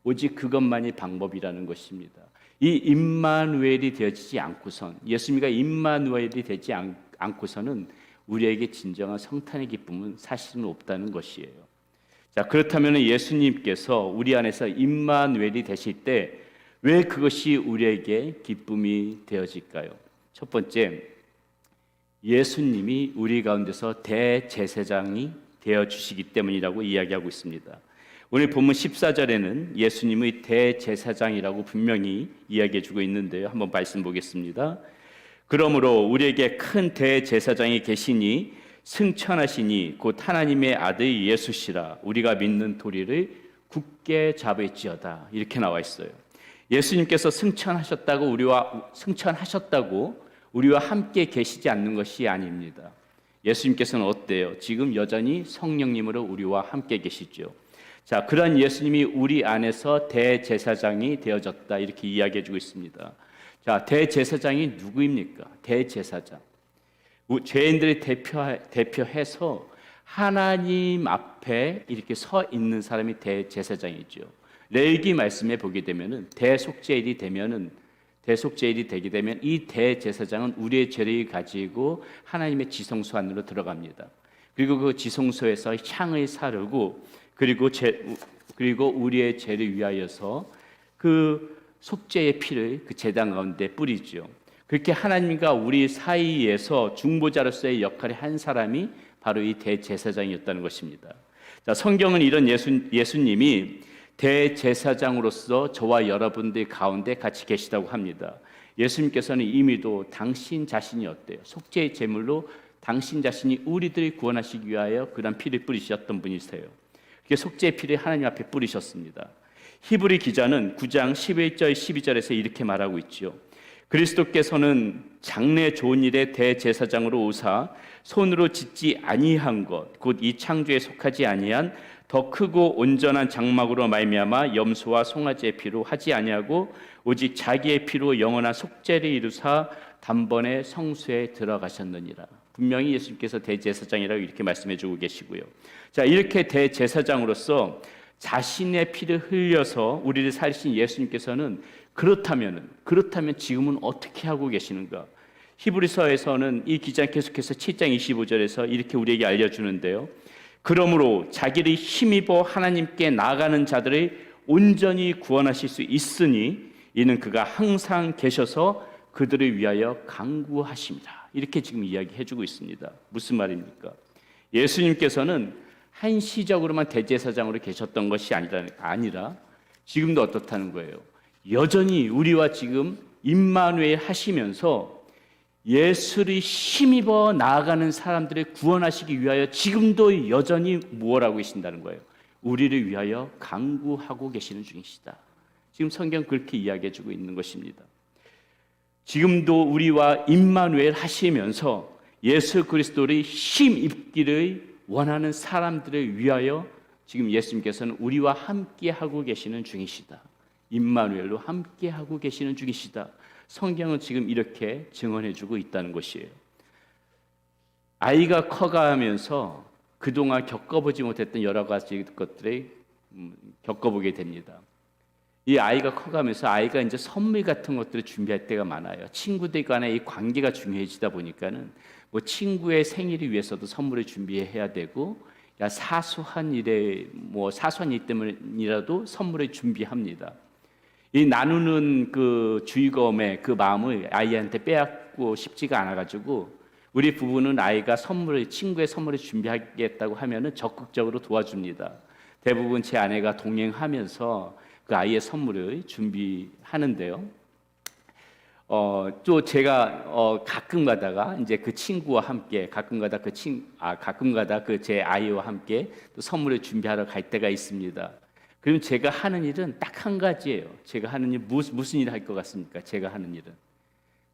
오직 그것만이 방법이라는 것입니다. 이 임마누엘이 되어지지 않고선, 예수님과 임마누엘이 되지 않고서는 우리에게 진정한 성탄의 기쁨은 사실은 없다는 것이에요. 자, 그렇다면 예수님께서 우리 안에서 임마누엘이 되실 때 왜 그것이 우리에게 기쁨이 되어질까요? 첫 번째, 예수님이 우리 가운데서 대제사장이 되어주시기 때문이라고 이야기하고 있습니다. 오늘 본문 14절에는 예수님의 대제사장이라고 분명히 이야기해주고 있는데요. 한번 말씀 보겠습니다. 그러므로 우리에게 큰 대제사장이 계시니 승천하시니 곧 하나님의 아들 예수시라. 우리가 믿는 도리를 굳게 잡을지어다. 이렇게 나와 있어요. 예수님께서 승천하셨다고 우리와 함께 계시지 않는 것이 아닙니다. 예수님께서는 어때요? 지금 여전히 성령님으로 우리와 함께 계시죠. 자, 그런 예수님이 우리 안에서 대제사장이 되어졌다. 이렇게 이야기해주고 있습니다. 자, 대제사장이 누구입니까? 대제사장. 죄인들을 대표해서 하나님 앞에 이렇게 서 있는 사람이 대제사장이죠. 레위기 말씀에 보게 되면은 대속죄일이 되게 되면 이 대제사장은 우리의 죄를 가지고 하나님의 지성소 안으로 들어갑니다. 그리고 그 지성소에서 향을 사르고 그리고 우리의 죄를 위하여서 그 속죄의 피를 그 제단 가운데 뿌리죠. 그렇게 하나님과 우리 사이에서 중보자로서의 역할을 한 사람이 바로 이 대제사장이었다는 것입니다. 자, 성경은 이런 예수님이 대제사장으로서 저와 여러분들 가운데 같이 계시다고 합니다. 예수님께서는 이미도 당신 자신이 어때요? 속죄의 제물로 당신 자신이 우리들을 구원하시기 위하여 그런 피를 뿌리셨던 분이세요. 그게 속죄의 피를 하나님 앞에 뿌리셨습니다. 히브리 기자는 9장 11절 12절에서 이렇게 말하고 있죠. 그리스도께서는 장래 좋은 일의 대제사장으로 오사 손으로 짓지 아니한 것 곧 이 창조에 속하지 아니한 더 크고 온전한 장막으로 말미암아 염소와 송아지의 피로 하지 아니하고 오직 자기의 피로 영원한 속죄를 이루사 단번에 성소에 들어가셨느니라. 분명히 예수님께서 대제사장이라고 이렇게 말씀해 주고 계시고요. 자, 이렇게 대제사장으로서 자신의 피를 흘려서 우리를 살리신 예수님께서는 그렇다면 지금은 어떻게 하고 계시는가? 히브리서에서는 이 기자는 계속해서 7장 25절에서 이렇게 우리에게 알려주는데요. 그러므로 자기를 힘입어 하나님께 나아가는 자들을 온전히 구원하실 수 있으니 이는 그가 항상 계셔서 그들을 위하여 간구하십니다. 이렇게 지금 이야기해주고 있습니다. 무슨 말입니까? 예수님께서는 한시적으로만 대제사장으로 계셨던 것이 아니라 지금도 어떻다는 거예요? 여전히 우리와 지금 임마누엘 하시면서 예수를 힘입어 나아가는 사람들을 구원하시기 위하여 지금도 여전히 무엇하고 계신다는 거예요? 우리를 위하여 간구하고 계시는 중이시다. 지금 성경 그렇게 이야기해주고 있는 것입니다. 지금도 우리와 임마누엘 하시면서 예수 그리스도를 힘입기를 원하는 사람들을 위하여 지금 예수님께서는 우리와 함께 하고 계시는 중이시다. 임마누엘로 함께 하고 계시는 중이시다. 성경은 지금 이렇게 증언해주고 있다는 것이에요. 아이가 커가면서 그동안 겪어보지 못했던 여러 가지 것들을 겪어보게 됩니다. 이 아이가 커가면서 아이가 이제 선물 같은 것들을 준비할 때가 많아요. 친구들 간의 이 관계가 중요해지다 보니까는 뭐 친구의 생일을 위해서도 선물을 준비해야 되고, 사소한 일 때문이라도 선물을 준비합니다. 이 나누는 그 즐거움의 그 마음을 아이한테 빼앗고 싶지가 않아가지고 우리 부부는 아이가 친구의 선물을 준비하겠다고 하면은 적극적으로 도와줍니다. 대부분 제 아내가 동행하면서 그 아이의 선물을 준비하는데요. 또 제가 가끔 가다가 이제 그 친구와 함께 가끔가다 그 제 아이와 함께 또 선물을 준비하러 갈 때가 있습니다. 그럼 제가 하는 일은 딱 한 가지예요. 제가 하는 일 무슨 일을 할 것 같습니까? 제가 하는 일은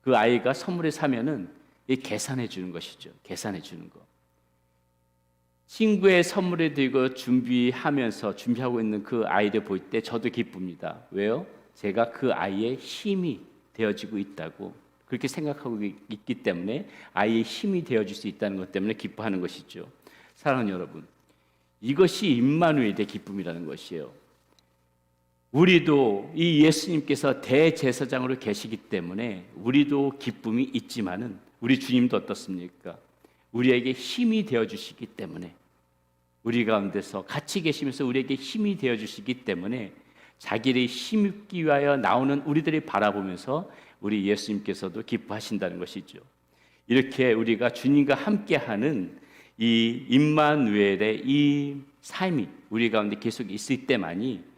그 아이가 선물을 사면은 계산해 주는 것이죠. 계산해 주는 거. 친구의 선물을 들고 준비하고 있는 그 아이를 볼 때 저도 기쁩니다. 왜요? 제가 그 아이의 힘이 되어지고 있다고 그렇게 생각하고 있기 때문에 아이의 힘이 되어줄 수 있다는 것 때문에 기뻐하는 것이죠. 사랑하는 여러분, 이것이 임마누엘의 기쁨이라는 것이에요. 우리도 이 예수님께서 대제사장으로 계시기 때문에 우리도 기쁨이 있지만은 우리 주님도 어떻습니까? 우리에게 힘이 되어주시기 때문에 우리 가운데서 같이 계시면서 우리에게 힘이 되어주시기 때문에 자기를 힘입기 위하여 나오는 우리들을 바라보면서 우리 예수님께서도 기뻐하신다는 것이죠. 이렇게 우리가 주님과 함께하는 이 임마누엘의 이 삶이 우리 가운데 계속 있을 때만이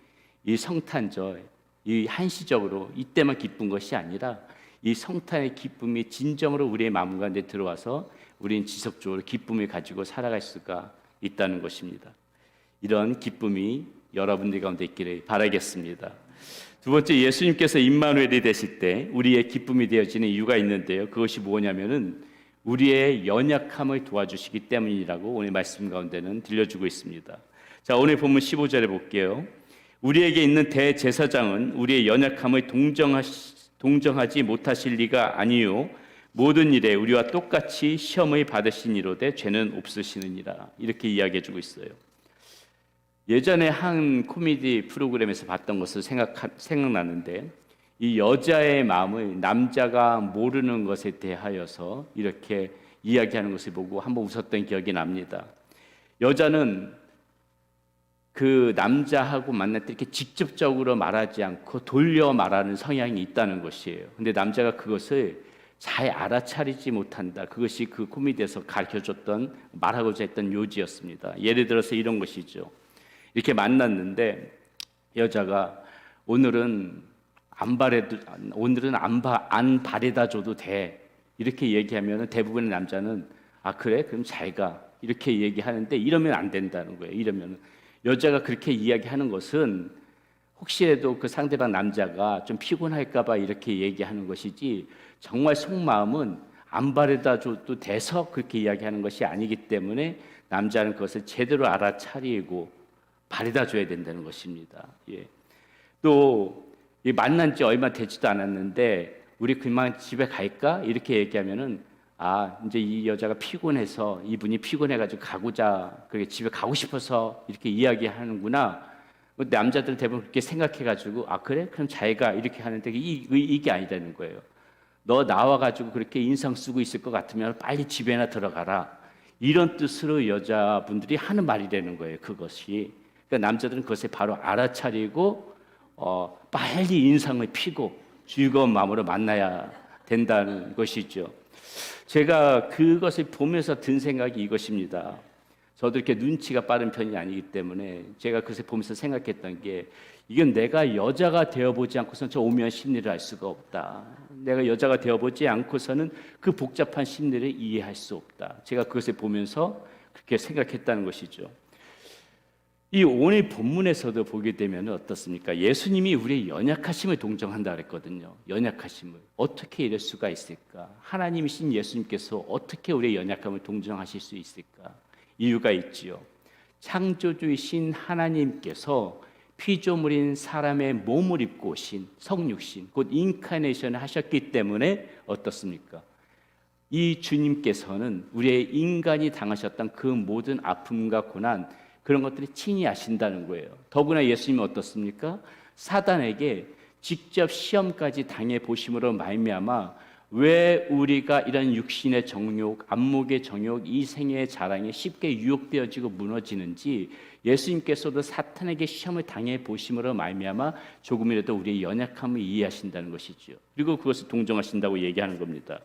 이 성탄절, 이 한시적으로 이때만 기쁜 것이 아니라 이 성탄의 기쁨이 진정으로 우리의 마음 가운데 들어와서 우리는 지속적으로 기쁨을 가지고 살아갈 수가 있다는 것입니다. 이런 기쁨이 여러분들 가운데 있기를 바라겠습니다. 두 번째, 예수님께서 임마누엘이 되실 때 우리의 기쁨이 되어지는 이유가 있는데요. 그것이 뭐냐면은 우리의 연약함을 도와주시기 때문이라고 오늘 말씀 가운데는 들려주고 있습니다. 자, 오늘 본문 15절에 볼게요. 우리에게 있는 대제사장은 우리의 연약함을 동정하지 못하실 리가 아니요 모든 일에 우리와 똑같이 시험을 받으시니로되 죄는 없으시느니라. 이렇게 이야기해주고 있어요. 예전에 한 코미디 프로그램에서 봤던 것을 생각나는데 이 여자의 마음을 남자가 모르는 것에 대하여서 이렇게 이야기하는 것을 보고 한번 웃었던 기억이 납니다. 여자는 그 남자하고 만날 때 이렇게 직접적으로 말하지 않고 돌려 말하는 성향이 있다는 것이에요. 근데 남자가 그것을 잘 알아차리지 못한다. 그것이 그 코미디에서 가르쳐줬던 말하고자 했던 요지였습니다. 예를 들어서 이런 것이죠. 이렇게 만났는데 여자가 오늘은 안 바래다 줘도 돼. 이렇게 얘기하면 대부분의 남자는 그래? 그럼 잘 가. 이렇게 얘기하는데 이러면 안 된다는 거예요. 이러면 여자가 그렇게 이야기하는 것은 혹시라도 그 상대방 남자가 좀 피곤할까 봐 이렇게 얘기하는 것이지 정말 속마음은 안 바래다 줘도 돼서 그렇게 이야기하는 것이 아니기 때문에 남자는 그것을 제대로 알아차리고 바래다 줘야 된다는 것입니다. 예. 또 만난 지 얼마 되지도 않았는데 우리 그만 집에 갈까? 이렇게 얘기하면은 이제 이 여자가 피곤해서 이분이 피곤해가지고 가고자 그게 집에 가고 싶어서 이렇게 이야기하는구나. 남자들은 대부분 그렇게 생각해가지고 그래? 그럼 잘 가 이렇게 하는데 이게 아니라는 거예요. 너 나와가지고 그렇게 인상 쓰고 있을 것 같으면 빨리 집에나 들어가라. 이런 뜻으로 여자분들이 하는 말이라는 거예요. 그것이. 그러니까 남자들은 그것에 바로 알아차리고 빨리 인상을 피고 즐거운 마음으로 만나야 된다는 것이죠. 제가 그것을 보면서 든 생각이 이것입니다. 저도 이렇게 눈치가 빠른 편이 아니기 때문에 제가 그것을 보면서 생각했던 게 이건 내가 여자가 되어보지 않고서는 저 오묘한 심리를 알 수가 없다. 내가 여자가 되어보지 않고서는 그 복잡한 심리를 이해할 수 없다. 제가 그것을 보면서 그렇게 생각했다는 것이죠. 이 오늘 본문에서도 보게 되면 어떻습니까? 예수님이 우리의 연약하심을 동정한다 그랬거든요. 연약하심을. 어떻게 이럴 수가 있을까? 하나님이신 예수님께서 어떻게 우리의 연약함을 동정하실 수 있을까? 이유가 있지요. 창조주이신 하나님께서 피조물인 사람의 몸을 입고 오신 성육신, 곧 인카네이션을 하셨기 때문에 어떻습니까? 이 주님께서는 우리의 인간이 당하셨던 그 모든 아픔과 고난, 그런 것들이 친히 아신다는 거예요. 더구나 예수님은 어떻습니까? 사단에게 직접 시험까지 당해 보심으로 말미암아 왜 우리가 이런 육신의 정욕, 안목의 정욕, 이생의 자랑에 쉽게 유혹되어지고 무너지는지 예수님께서도 사탄에게 시험을 당해 보심으로 말미암아 조금이라도 우리의 연약함을 이해하신다는 것이죠. 그리고 그것을 동정하신다고 얘기하는 겁니다.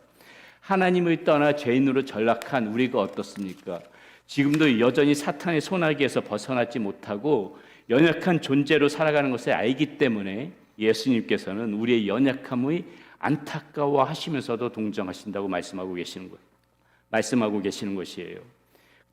하나님을 떠나 죄인으로 전락한 우리가 어떻습니까? 지금도 여전히 사탄의 손아귀에서 벗어나지 못하고 연약한 존재로 살아가는 것을 알기 때문에 예수님께서는 우리의 연약함의 안타까워하시면서도 동정하신다고 말씀하고 계시는 것이에요.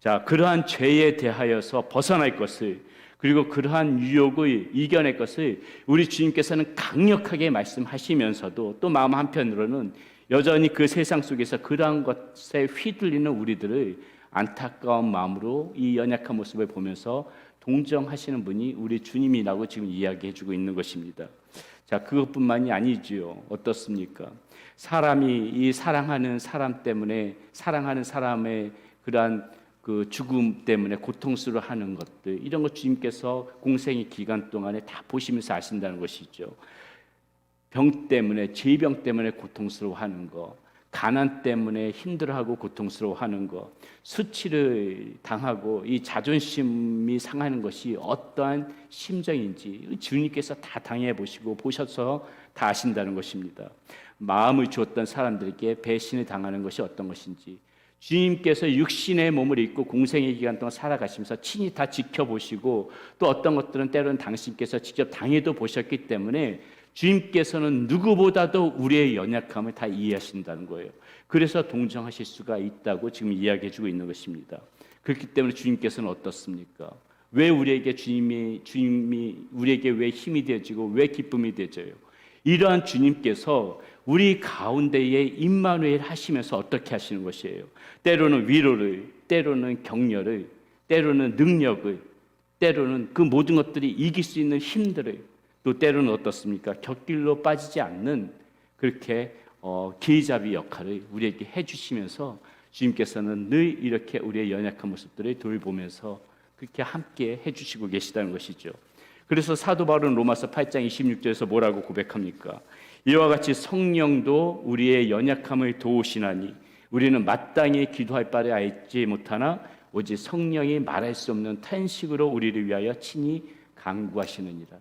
자, 그러한 죄에 대하여서 벗어날 것을, 그리고 그러한 유혹을 이겨낼 것을 우리 주님께서는 강력하게 말씀하시면서도 또 마음 한편으로는 여전히 그 세상 속에서 그러한 것에 휘둘리는 우리들을 안타까운 마음으로 이 연약한 모습을 보면서 동정하시는 분이 우리 주님이라고 지금 이야기해주고 있는 것입니다. 자, 그것뿐만이 아니지요. 어떻습니까? 사람이 이 사랑하는 사람 때문에, 사랑하는 사람의 그러한 그 죽음 때문에 고통스러워하는 것들, 이런 것 주님께서 공생의 기간 동안에 다 보시면서 아신다는 것이죠. 병 때문에, 질병 때문에 고통스러워하는 것, 가난 때문에 힘들어하고 고통스러워하는 것, 수치를 당하고 이 자존심이 상하는 것이 어떠한 심정인지 주님께서 다 당해보시고 보셔서 다 아신다는 것입니다. 마음을 주었던 사람들에게 배신을 당하는 것이 어떤 것인지 주님께서 육신의 몸을 입고 공생의 기간 동안 살아가시면서 친히 다 지켜보시고 또 어떤 것들은 때로는 당신께서 직접 당해도 보셨기 때문에 주님께서는 누구보다도 우리의 연약함을 다 이해하신다는 거예요. 그래서 동정하실 수가 있다고 지금 이야기해주고 있는 것입니다. 그렇기 때문에 주님께서는 어떻습니까? 왜 우리에게 주님이 우리에게 왜 힘이 되어지고 왜 기쁨이 되어져요? 이러한 주님께서 우리 가운데에 임마누엘 하시면서 어떻게 하시는 것이에요? 때로는 위로를, 때로는 격려를, 때로는 능력을, 때로는 그 모든 것들이 이길 수 있는 힘들을, 또 때로는 어떻습니까? 곁길로 빠지지 않는 그렇게 길잡이 역할을 우리에게 해주시면서 주님께서는 늘 이렇게 우리의 연약한 모습들을 돌보면서 그렇게 함께 해주시고 계시다는 것이죠. 그래서 사도 바울은 로마서 8장 26절에서 뭐라고 고백합니까? 이와 같이 성령도 우리의 연약함을 도우시나니 우리는 마땅히 기도할 바를 알지 못하나 오직 성령이 말할 수 없는 탄식으로 우리를 위하여 친히 간구하시느니라.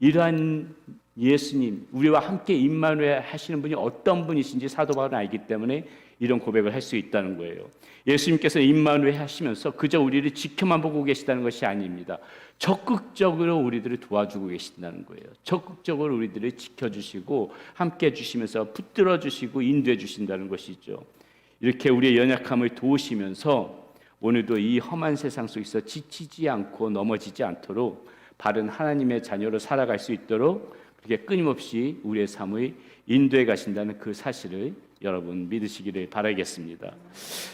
이러한 예수님, 우리와 함께 임마누엘 하시는 분이 어떤 분이신지 사도 바울은 알기 때문에 이런 고백을 할 수 있다는 거예요. 예수님께서 임마누엘 하시면서 그저 우리를 지켜만 보고 계시다는 것이 아닙니다. 적극적으로 우리들을 도와주고 계신다는 거예요. 적극적으로 우리들을 지켜주시고 함께 해주시면서 붙들어 주시고 인도해 주신다는 것이죠. 이렇게 우리의 연약함을 도우시면서 오늘도 이 험한 세상 속에서 지치지 않고 넘어지지 않도록 바른 하나님의 자녀로 살아갈 수 있도록 그렇게 끊임없이 우리의 삶을 인도해 가신다는 그 사실을 여러분 믿으시기를 바라겠습니다.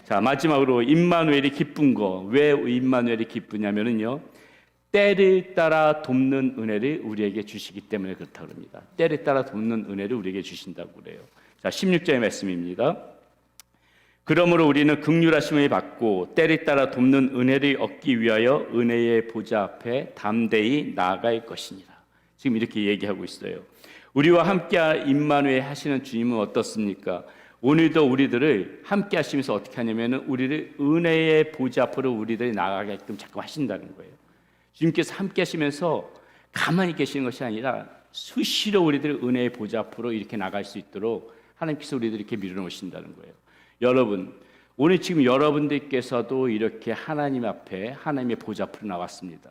자, 마지막으로 임마누엘이 기쁜 거. 왜 임마누엘이 기쁘냐면은요, 때를 따라 돕는 은혜를 우리에게 주시기 때문에 그렇다고 합니다. 때를 따라 돕는 은혜를 우리에게 주신다고 그래요. 자, 16절의 말씀입니다. 그러므로 우리는 긍휼하심을 받고 때를 따라 돕는 은혜를 얻기 위하여 은혜의 보좌 앞에 담대히 나아갈 것이니라. 지금 이렇게 얘기하고 있어요. 우리와 함께 임마누엘 하시는 주님은 어떻습니까? 오늘도 우리들을 함께 하시면서 어떻게 하냐면은 우리를 은혜의 보좌 앞으로 우리들이 나아가게끔 자꾸 하신다는 거예요. 주님께서 함께 하시면서 가만히 계시는 것이 아니라 수시로 우리들을 은혜의 보좌 앞으로 이렇게 나갈 수 있도록 하나님께서 우리들을 이렇게 밀어놓으신다는 거예요. 여러분, 오늘 지금 여러분들께서도 이렇게 하나님 앞에 하나님의 보좌 앞으로 나왔습니다.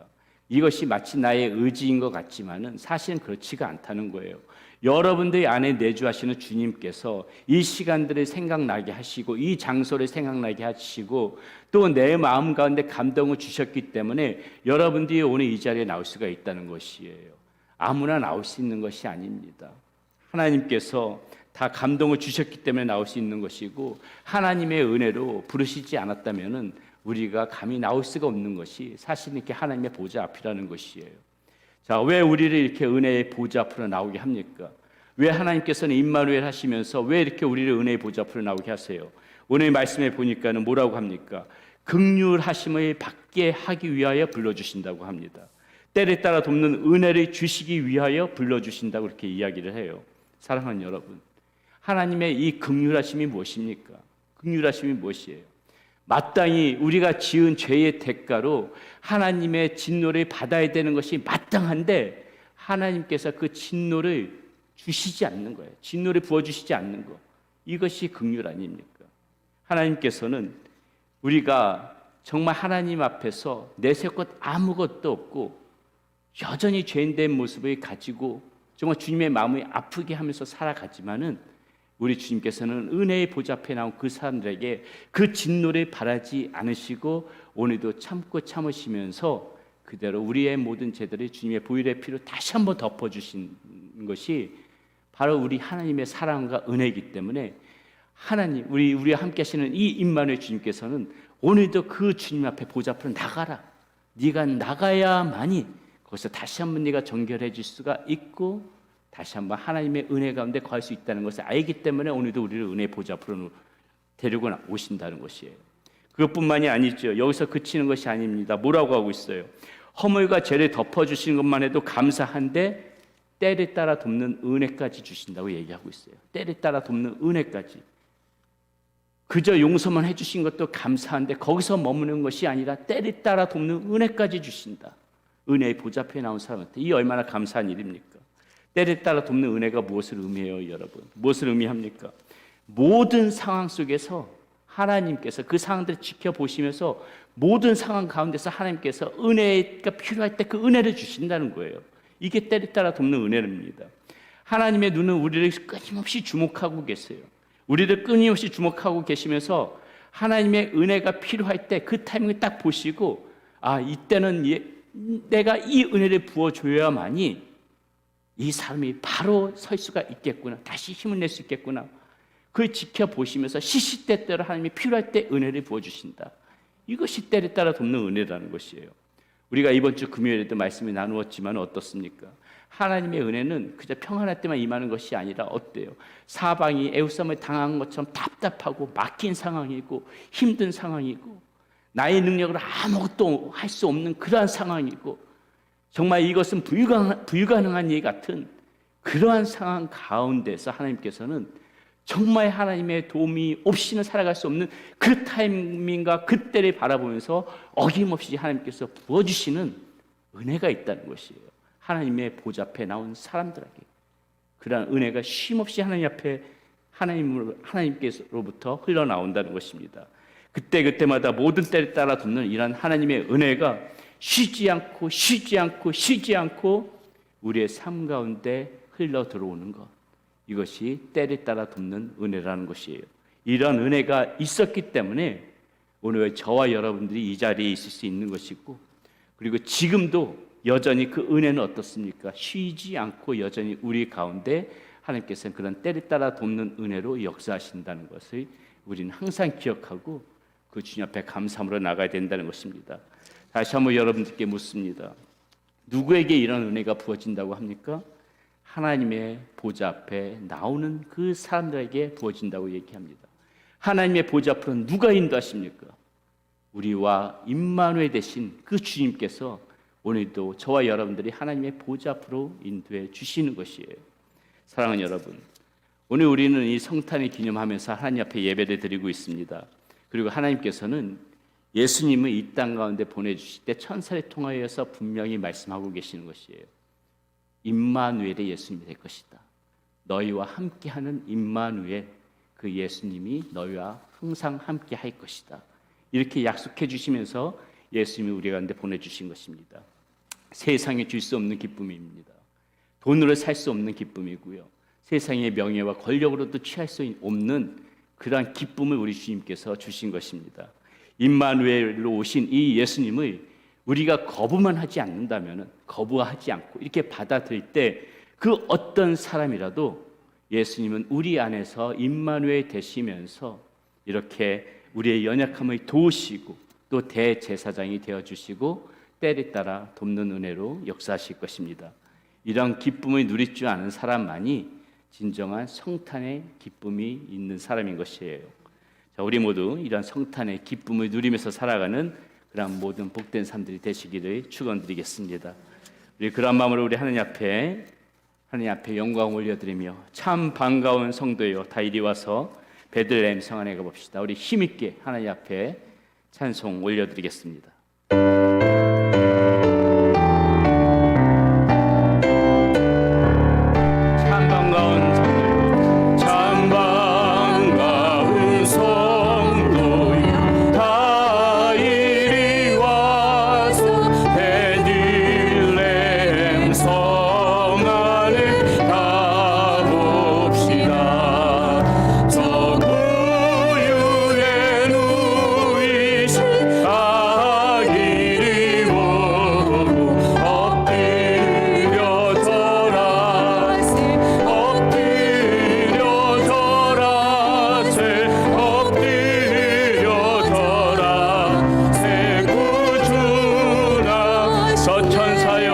이것이 마치 나의 의지인 것 같지만은 사실은 그렇지가 않다는 거예요. 여러분들의 안에 내주하시는 주님께서 이 시간들을 생각나게 하시고 이 장소를 생각나게 하시고 또 내 마음 가운데 감동을 주셨기 때문에 여러분들이 오늘 이 자리에 나올 수가 있다는 것이에요. 아무나 나올 수 있는 것이 아닙니다. 하나님께서 다 감동을 주셨기 때문에 나올 수 있는 것이고 하나님의 은혜로 부르시지 않았다면은 우리가 감히 나올 수가 없는 것이 사실 이렇게 하나님의 보좌 앞이라는 것이에요. 자, 왜 우리를 이렇게 은혜의 보좌 앞으로 나오게 합니까? 왜 하나님께서는 임마누엘 하시면서 왜 이렇게 우리를 은혜의 보좌 앞으로 나오게 하세요? 오늘 말씀에 보니까는 뭐라고 합니까? 긍휼하심을 받게 하기 위하여 불러주신다고 합니다. 때를 따라 돕는 은혜를 주시기 위하여 불러주신다고 그렇게 이야기를 해요. 사랑하는 여러분, 하나님의 이 긍휼하심이 무엇입니까? 긍휼하심이 무엇이에요? 마땅히 우리가 지은 죄의 대가로 하나님의 진노를 받아야 되는 것이 마땅한데 하나님께서 그 진노를 주시지 않는 거예요. 진노를 부어주시지 않는 거. 이것이 긍휼 아닙니까? 하나님께서는 우리가 정말 하나님 앞에서 내세울 것 아무것도 없고 여전히 죄인된 모습을 가지고 정말 주님의 마음이 아프게 하면서 살아가지만은 우리 주님께서는 은혜의 보좌 앞에 나온 그 사람들에게 그 진노를 바라지 않으시고 오늘도 참고 참으시면서 그대로 우리의 모든 죄들을 주님의 보혈의 피로 다시 한번 덮어주신 것이 바로 우리 하나님의 사랑과 은혜이기 때문에 하나님 우리와 함께 하시는 이 임마누엘 주님께서는 오늘도 그 주님 앞에 보좌 앞으로 나가라. 네가 나가야만이 거기서 다시 한번 네가 정결해질 수가 있고 다시 한번 하나님의 은혜 가운데 거할 수 있다는 것을 알기 때문에 오늘도 우리를 은혜의 보좌 앞으로 데리고 오신다는 것이에요. 그것뿐만이 아니죠. 여기서 그치는 것이 아닙니다. 뭐라고 하고 있어요? 허물과 죄를 덮어주시는 것만 해도 감사한데 때를 따라 돕는 은혜까지 주신다고 얘기하고 있어요. 때를 따라 돕는 은혜까지. 그저 용서만 해주신 것도 감사한데 거기서 머무는 것이 아니라 때를 따라 돕는 은혜까지 주신다. 은혜의 보좌 앞에 나온 사람한테 이 얼마나 감사한 일입니까? 때를 따라 돕는 은혜가 무엇을 의미해요, 여러분? 무엇을 의미합니까? 모든 상황 속에서 하나님께서 그 상황들을 지켜보시면서 모든 상황 가운데서 하나님께서 은혜가 필요할 때 그 은혜를 주신다는 거예요. 이게 때를 따라 돕는 은혜입니다. 하나님의 눈은 우리를 끊임없이 주목하고 계세요. 우리를 끊임없이 주목하고 계시면서 하나님의 은혜가 필요할 때 그 타이밍을 딱 보시고 아, 이때는 내가 이 은혜를 부어줘야만이 이 사람이 바로 설 수가 있겠구나. 다시 힘을 낼 수 있겠구나. 그걸 지켜보시면서 시시때때로 하나님이 필요할 때 은혜를 부어주신다. 이것이 때를 따라 돕는 은혜라는 것이에요. 우리가 이번 주 금요일에도 말씀을 나누었지만 어떻습니까? 하나님의 은혜는 그저 평안할 때만 임하는 것이 아니라 어때요? 사방이 애우쌈을 당한 것처럼 답답하고 막힌 상황이고 힘든 상황이고 나의 능력으로 아무것도 할 수 없는 그러한 상황이고 정말 이것은 불가능한 일 같은 그러한 상황 가운데서 하나님께서는 정말 하나님의 도움이 없이는 살아갈 수 없는 그 타이밍과 그때를 바라보면서 어김없이 하나님께서 부어주시는 은혜가 있다는 것이에요. 하나님의 보좌 앞에 나온 사람들에게 그러한 은혜가 쉼없이 하나님 앞에 하나님께로부터 흘러나온다는 것입니다. 그때마다 모든 때를 따라 돕는 이러한 하나님의 은혜가 쉬지 않고 우리의 삶 가운데 흘러 들어오는 것. 이것이 때를 따라 돕는 은혜라는 것이에요. 이런 은혜가 있었기 때문에 오늘 저와 여러분들이 이 자리에 있을 수 있는 것이고 그리고 지금도 여전히 그 은혜는 어떻습니까? 쉬지 않고 여전히 우리 가운데 하나님께서는 그런 때를 따라 돕는 은혜로 역사하신다는 것을 우리는 항상 기억하고 그 주님 앞에 감사함으로 나가야 된다는 것입니다. 다시 한번 여러분들께 묻습니다. 누구에게 이런 은혜가 부어진다고 합니까? 하나님의 보좌 앞에 나오는 그 사람들에게 부어진다고 얘기합니다. 하나님의 보좌 앞으로 누가 인도하십니까? 우리와 임마누엘 되신 그 주님께서 오늘도 저와 여러분들이 하나님의 보좌 앞으로 인도해 주시는 것이에요. 사랑하는 여러분, 오늘 우리는 이 성탄을 기념하면서 하나님 앞에 예배를 드리고 있습니다. 그리고 하나님께서는 예수님을 이 땅 가운데 보내주실 때 천사를 통하여서 분명히 말씀하고 계시는 것이에요. 임마누엘의 예수님이 될 것이다. 너희와 함께하는 임마누엘, 그 예수님이 너희와 항상 함께 할 것이다. 이렇게 약속해 주시면서 예수님이 우리 가운데 보내주신 것입니다. 세상에 줄 수 없는 기쁨입니다. 돈으로 살 수 없는 기쁨이고요. 세상의 명예와 권력으로도 취할 수 없는 그러한 기쁨을 우리 주님께서 주신 것입니다. 임마누엘로 오신 이 예수님을 우리가 거부만 하지 않는다면, 거부하지 않고 이렇게 받아들일 때 그 어떤 사람이라도 예수님은 우리 안에서 임마누엘 되시면서 이렇게 우리의 연약함을 도우시고 또 대제사장이 되어주시고 때를 따라 돕는 은혜로 역사하실 것입니다. 이런 기쁨을 누릴 줄 아는 사람만이 진정한 성탄의 기쁨이 있는 사람인 것이에요. 자, 우리 모두 이런 성탄의 기쁨을 누리면서 살아가는 그런 모든 복된 삶들이 되시기를 축원드리겠습니다. 우리 그런 마음으로 우리 하나님 앞에 영광 올려드리며 참 반가운 성도여 다 이리 와서 베들레헴 성 안에 가봅시다. 우리 힘있게 하나님 앞에 찬송 올려드리겠습니다. 참 반가운 성도여, 참 반가운 성도여 다 이리 와서 베들레헴 성 안에 가봅시다. 저 구유에 누이신 아기 이리 오고 엎드려 절하세 엎드려 절하세 엎드려 절하세 구주나 저 천사여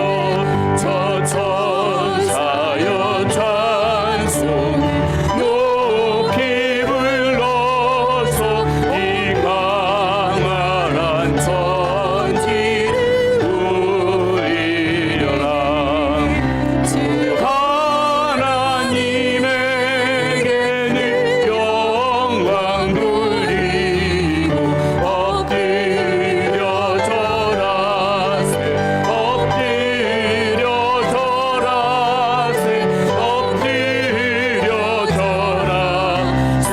찬송 높이 불러서 이 강활한 천지를 울리려라. 주 하나님에게는 영광 돌리고 엎드려 절하세 엎드려 절하세 엎드려 절하세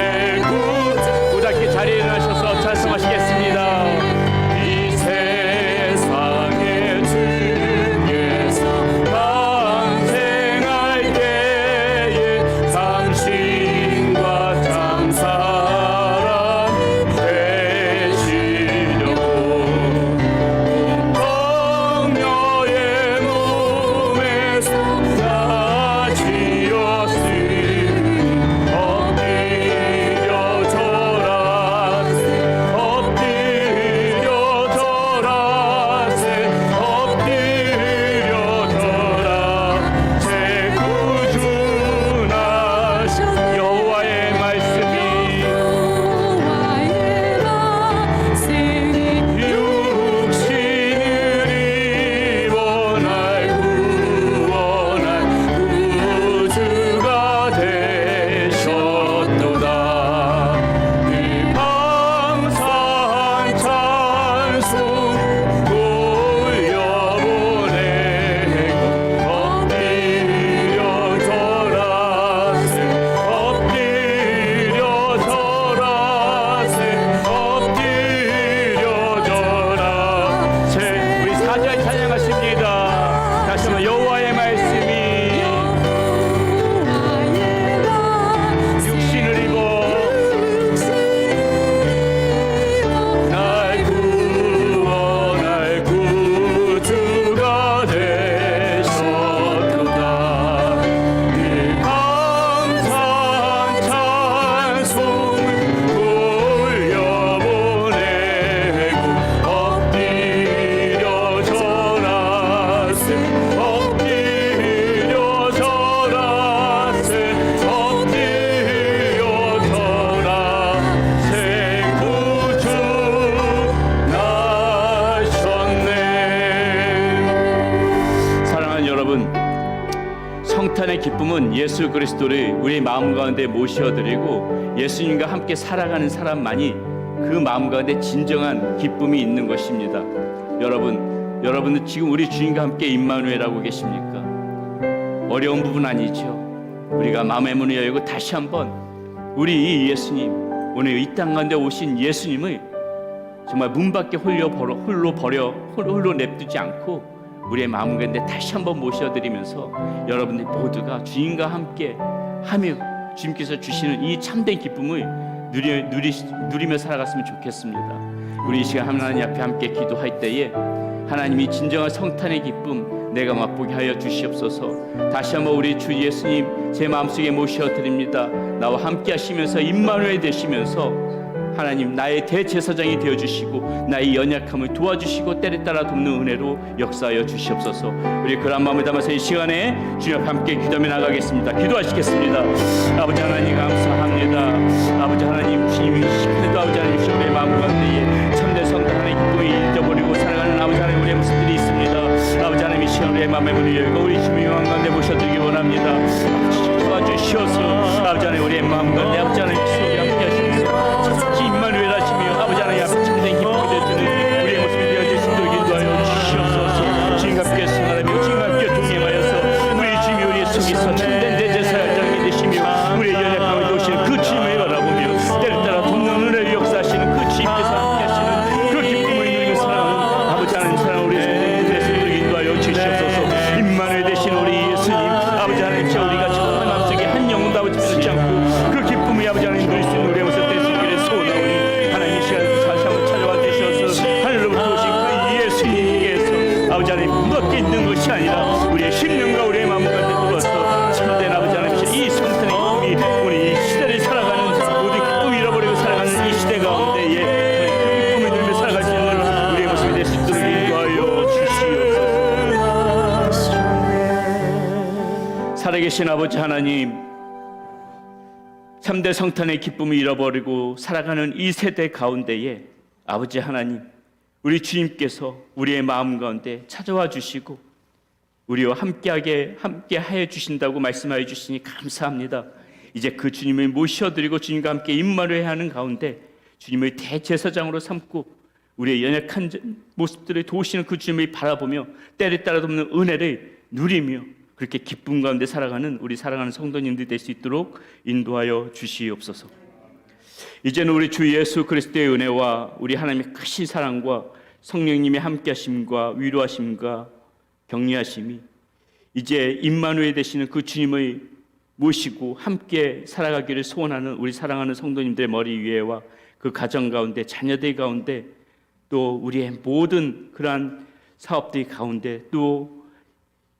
구답게 자리에 일어나셔서 찬송하시겠습니다. 이 세상의 주께서 탄생할 때에 당신과 참 사랑이 되시려고 성녀의 몸에서 나 지었으니 엎드려 절하세 엎드려 절하세 엎드려 절하세 구주나신 여호와의 말씀이 육신을 입어 날 구원할 구주가 되셨도다. 그 감사한 찬송 돌려보내고 엎드려 절하세 엎드려 절하세 엎드려 성탄의 기쁨은 예수 그리스도를 우리 마음 가운데 모셔드리고 예수님과 함께 살아가는 사람만이 그 마음 가운데 진정한 기쁨이 있는 것입니다. 여러분은 지금 우리 주님과 함께 임마누엘하고 계십니까? 어려운 부분 아니죠. 우리가 마음의 문을 열고 다시 한번 우리 이 예수님, 오늘 이 땅 가운데 오신 예수님을 정말 문 밖에 홀로 냅두지 않고 우리의 마음 가운데 다시 한번 모셔드리면서 여러분들 모두가 주님과 함께 하며 주님께서 주시는 이 참된 기쁨을 누리며 살아갔으면 좋겠습니다. 우리 이 시간 하나님 앞에 함께 기도할 때에 하나님이 진정한 성탄의 기쁨 내가 맛보게 하여 주시옵소서. 다시 한번 우리 주 예수님 제 마음속에 모셔드립니다. 나와 함께 하시면서 임마누엘 되시면서 하나님 나의 대제사장이 되어주시고 나의 연약함을 도와주시고 때를 따라 돕는 은혜로 역사하여 주시옵소서. 우리 그런 마음을 담아서 이 시간에 주님 앞에 함께 기도하며 나가겠습니다. 기도하시겠습니다. 아버지 하나님 감사합니다. 아버지 하나님 주님이 시간에도 아버지 하나님 주님의 마음 가운데에 참된 성탄의 기쁨을 잊어버리고 살아가는 아버지 하나님 우리의 모습들이 있습니다. 아버지 하나님 이 시간 우리의 마음의 문을 열고 우리 주님의 영광 가운데 모셔드리기 원합니다. 도와주시옵소서. 아버지 하나님 우리의 마음 가운데 아버지 하나님 속에 함께 하시옵소서. 임마누엘 하시며 아버지 하나님 앞에 참된 기쁨이 되시는 우리의 모습이 되어질 수 있도록 인도하여 주시옵소서. 주님과 함께 승하며 주님과 함께 동행하여서 우리 주님이 우리의 속에서 참된 대제사장이 되시며 우리의 연약함을 도우시는 그 주님을 바라보며 때를 따라 돕는 은혜를 역사하시는 그 주님께서 함께 하시는 그 기쁨을 누리며 살아가는 아버지 하나님 사랑 우리의 성도님들의 속도록 인도하여 주시옵소서. 임마누엘 되신 우리 예수님 아버지 하나님 저 우리가 정말 마음속에 한 영혼도 아버지 변치 않고 그 기쁨을 아버지 하나님 누릴 수 있는 우리의 모습 아버지 하나님 무겁게 있는 것이 아니라 우리의 심령과 우리의 마음 가운데 들어서 참된 아버지 하나님 이 성탄의 기쁨이 우리 이 시대를 살아가는 모든 기쁨을 잃어버리고 살아가는 이 시대 가운데에 그 기쁨을 누리며 살아갈 수 있는 우리의 모습이 될 수 있도록 인도하여 주시옵소서. 살아계신 아버지 하나님 참된 성탄의 기쁨을 잃어버리고 살아가는 이 세대 가운데에 아버지 하나님 우리 주님께서 우리의 마음 가운데 찾아와 주시고 우리와 함께 하여 주신다고 말씀하여 주시니 감사합니다. 이제 그 주님을 모셔드리고 주님과 함께 임마누엘 하는 가운데 주님을 대제사장으로 삼고 우리의 연약한 모습들을 도우시는 그 주님을 바라보며 때를 따라 돕는 은혜를 누리며 그렇게 기쁨 가운데 살아가는 우리 사랑하는 성도님들 될 수 있도록 인도하여 주시옵소서. 이제는 우리 주 예수 그리스도의 은혜와 우리 하나님의 크신 사랑과 성령님의 함께하심과 위로하심과 격려하심이 이제 임마누엘 되시는 그 주님을 모시고 함께 살아가기를 소원하는 우리 사랑하는 성도님들의 머리 위에와 그 가정 가운데 자녀들 가운데 또 우리의 모든 그러한 사업들 가운데 또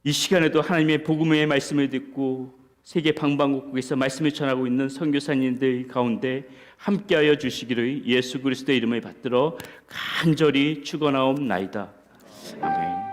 이 시간에도 하나님의 복음의 말씀을 듣고 세계 방방곡곡에서 말씀을 전하고 있는 선교사님들 가운데 함께하여 주시기를 예수 그리스도의 이름을 받들어 간절히 축원하옵나이다. 아멘.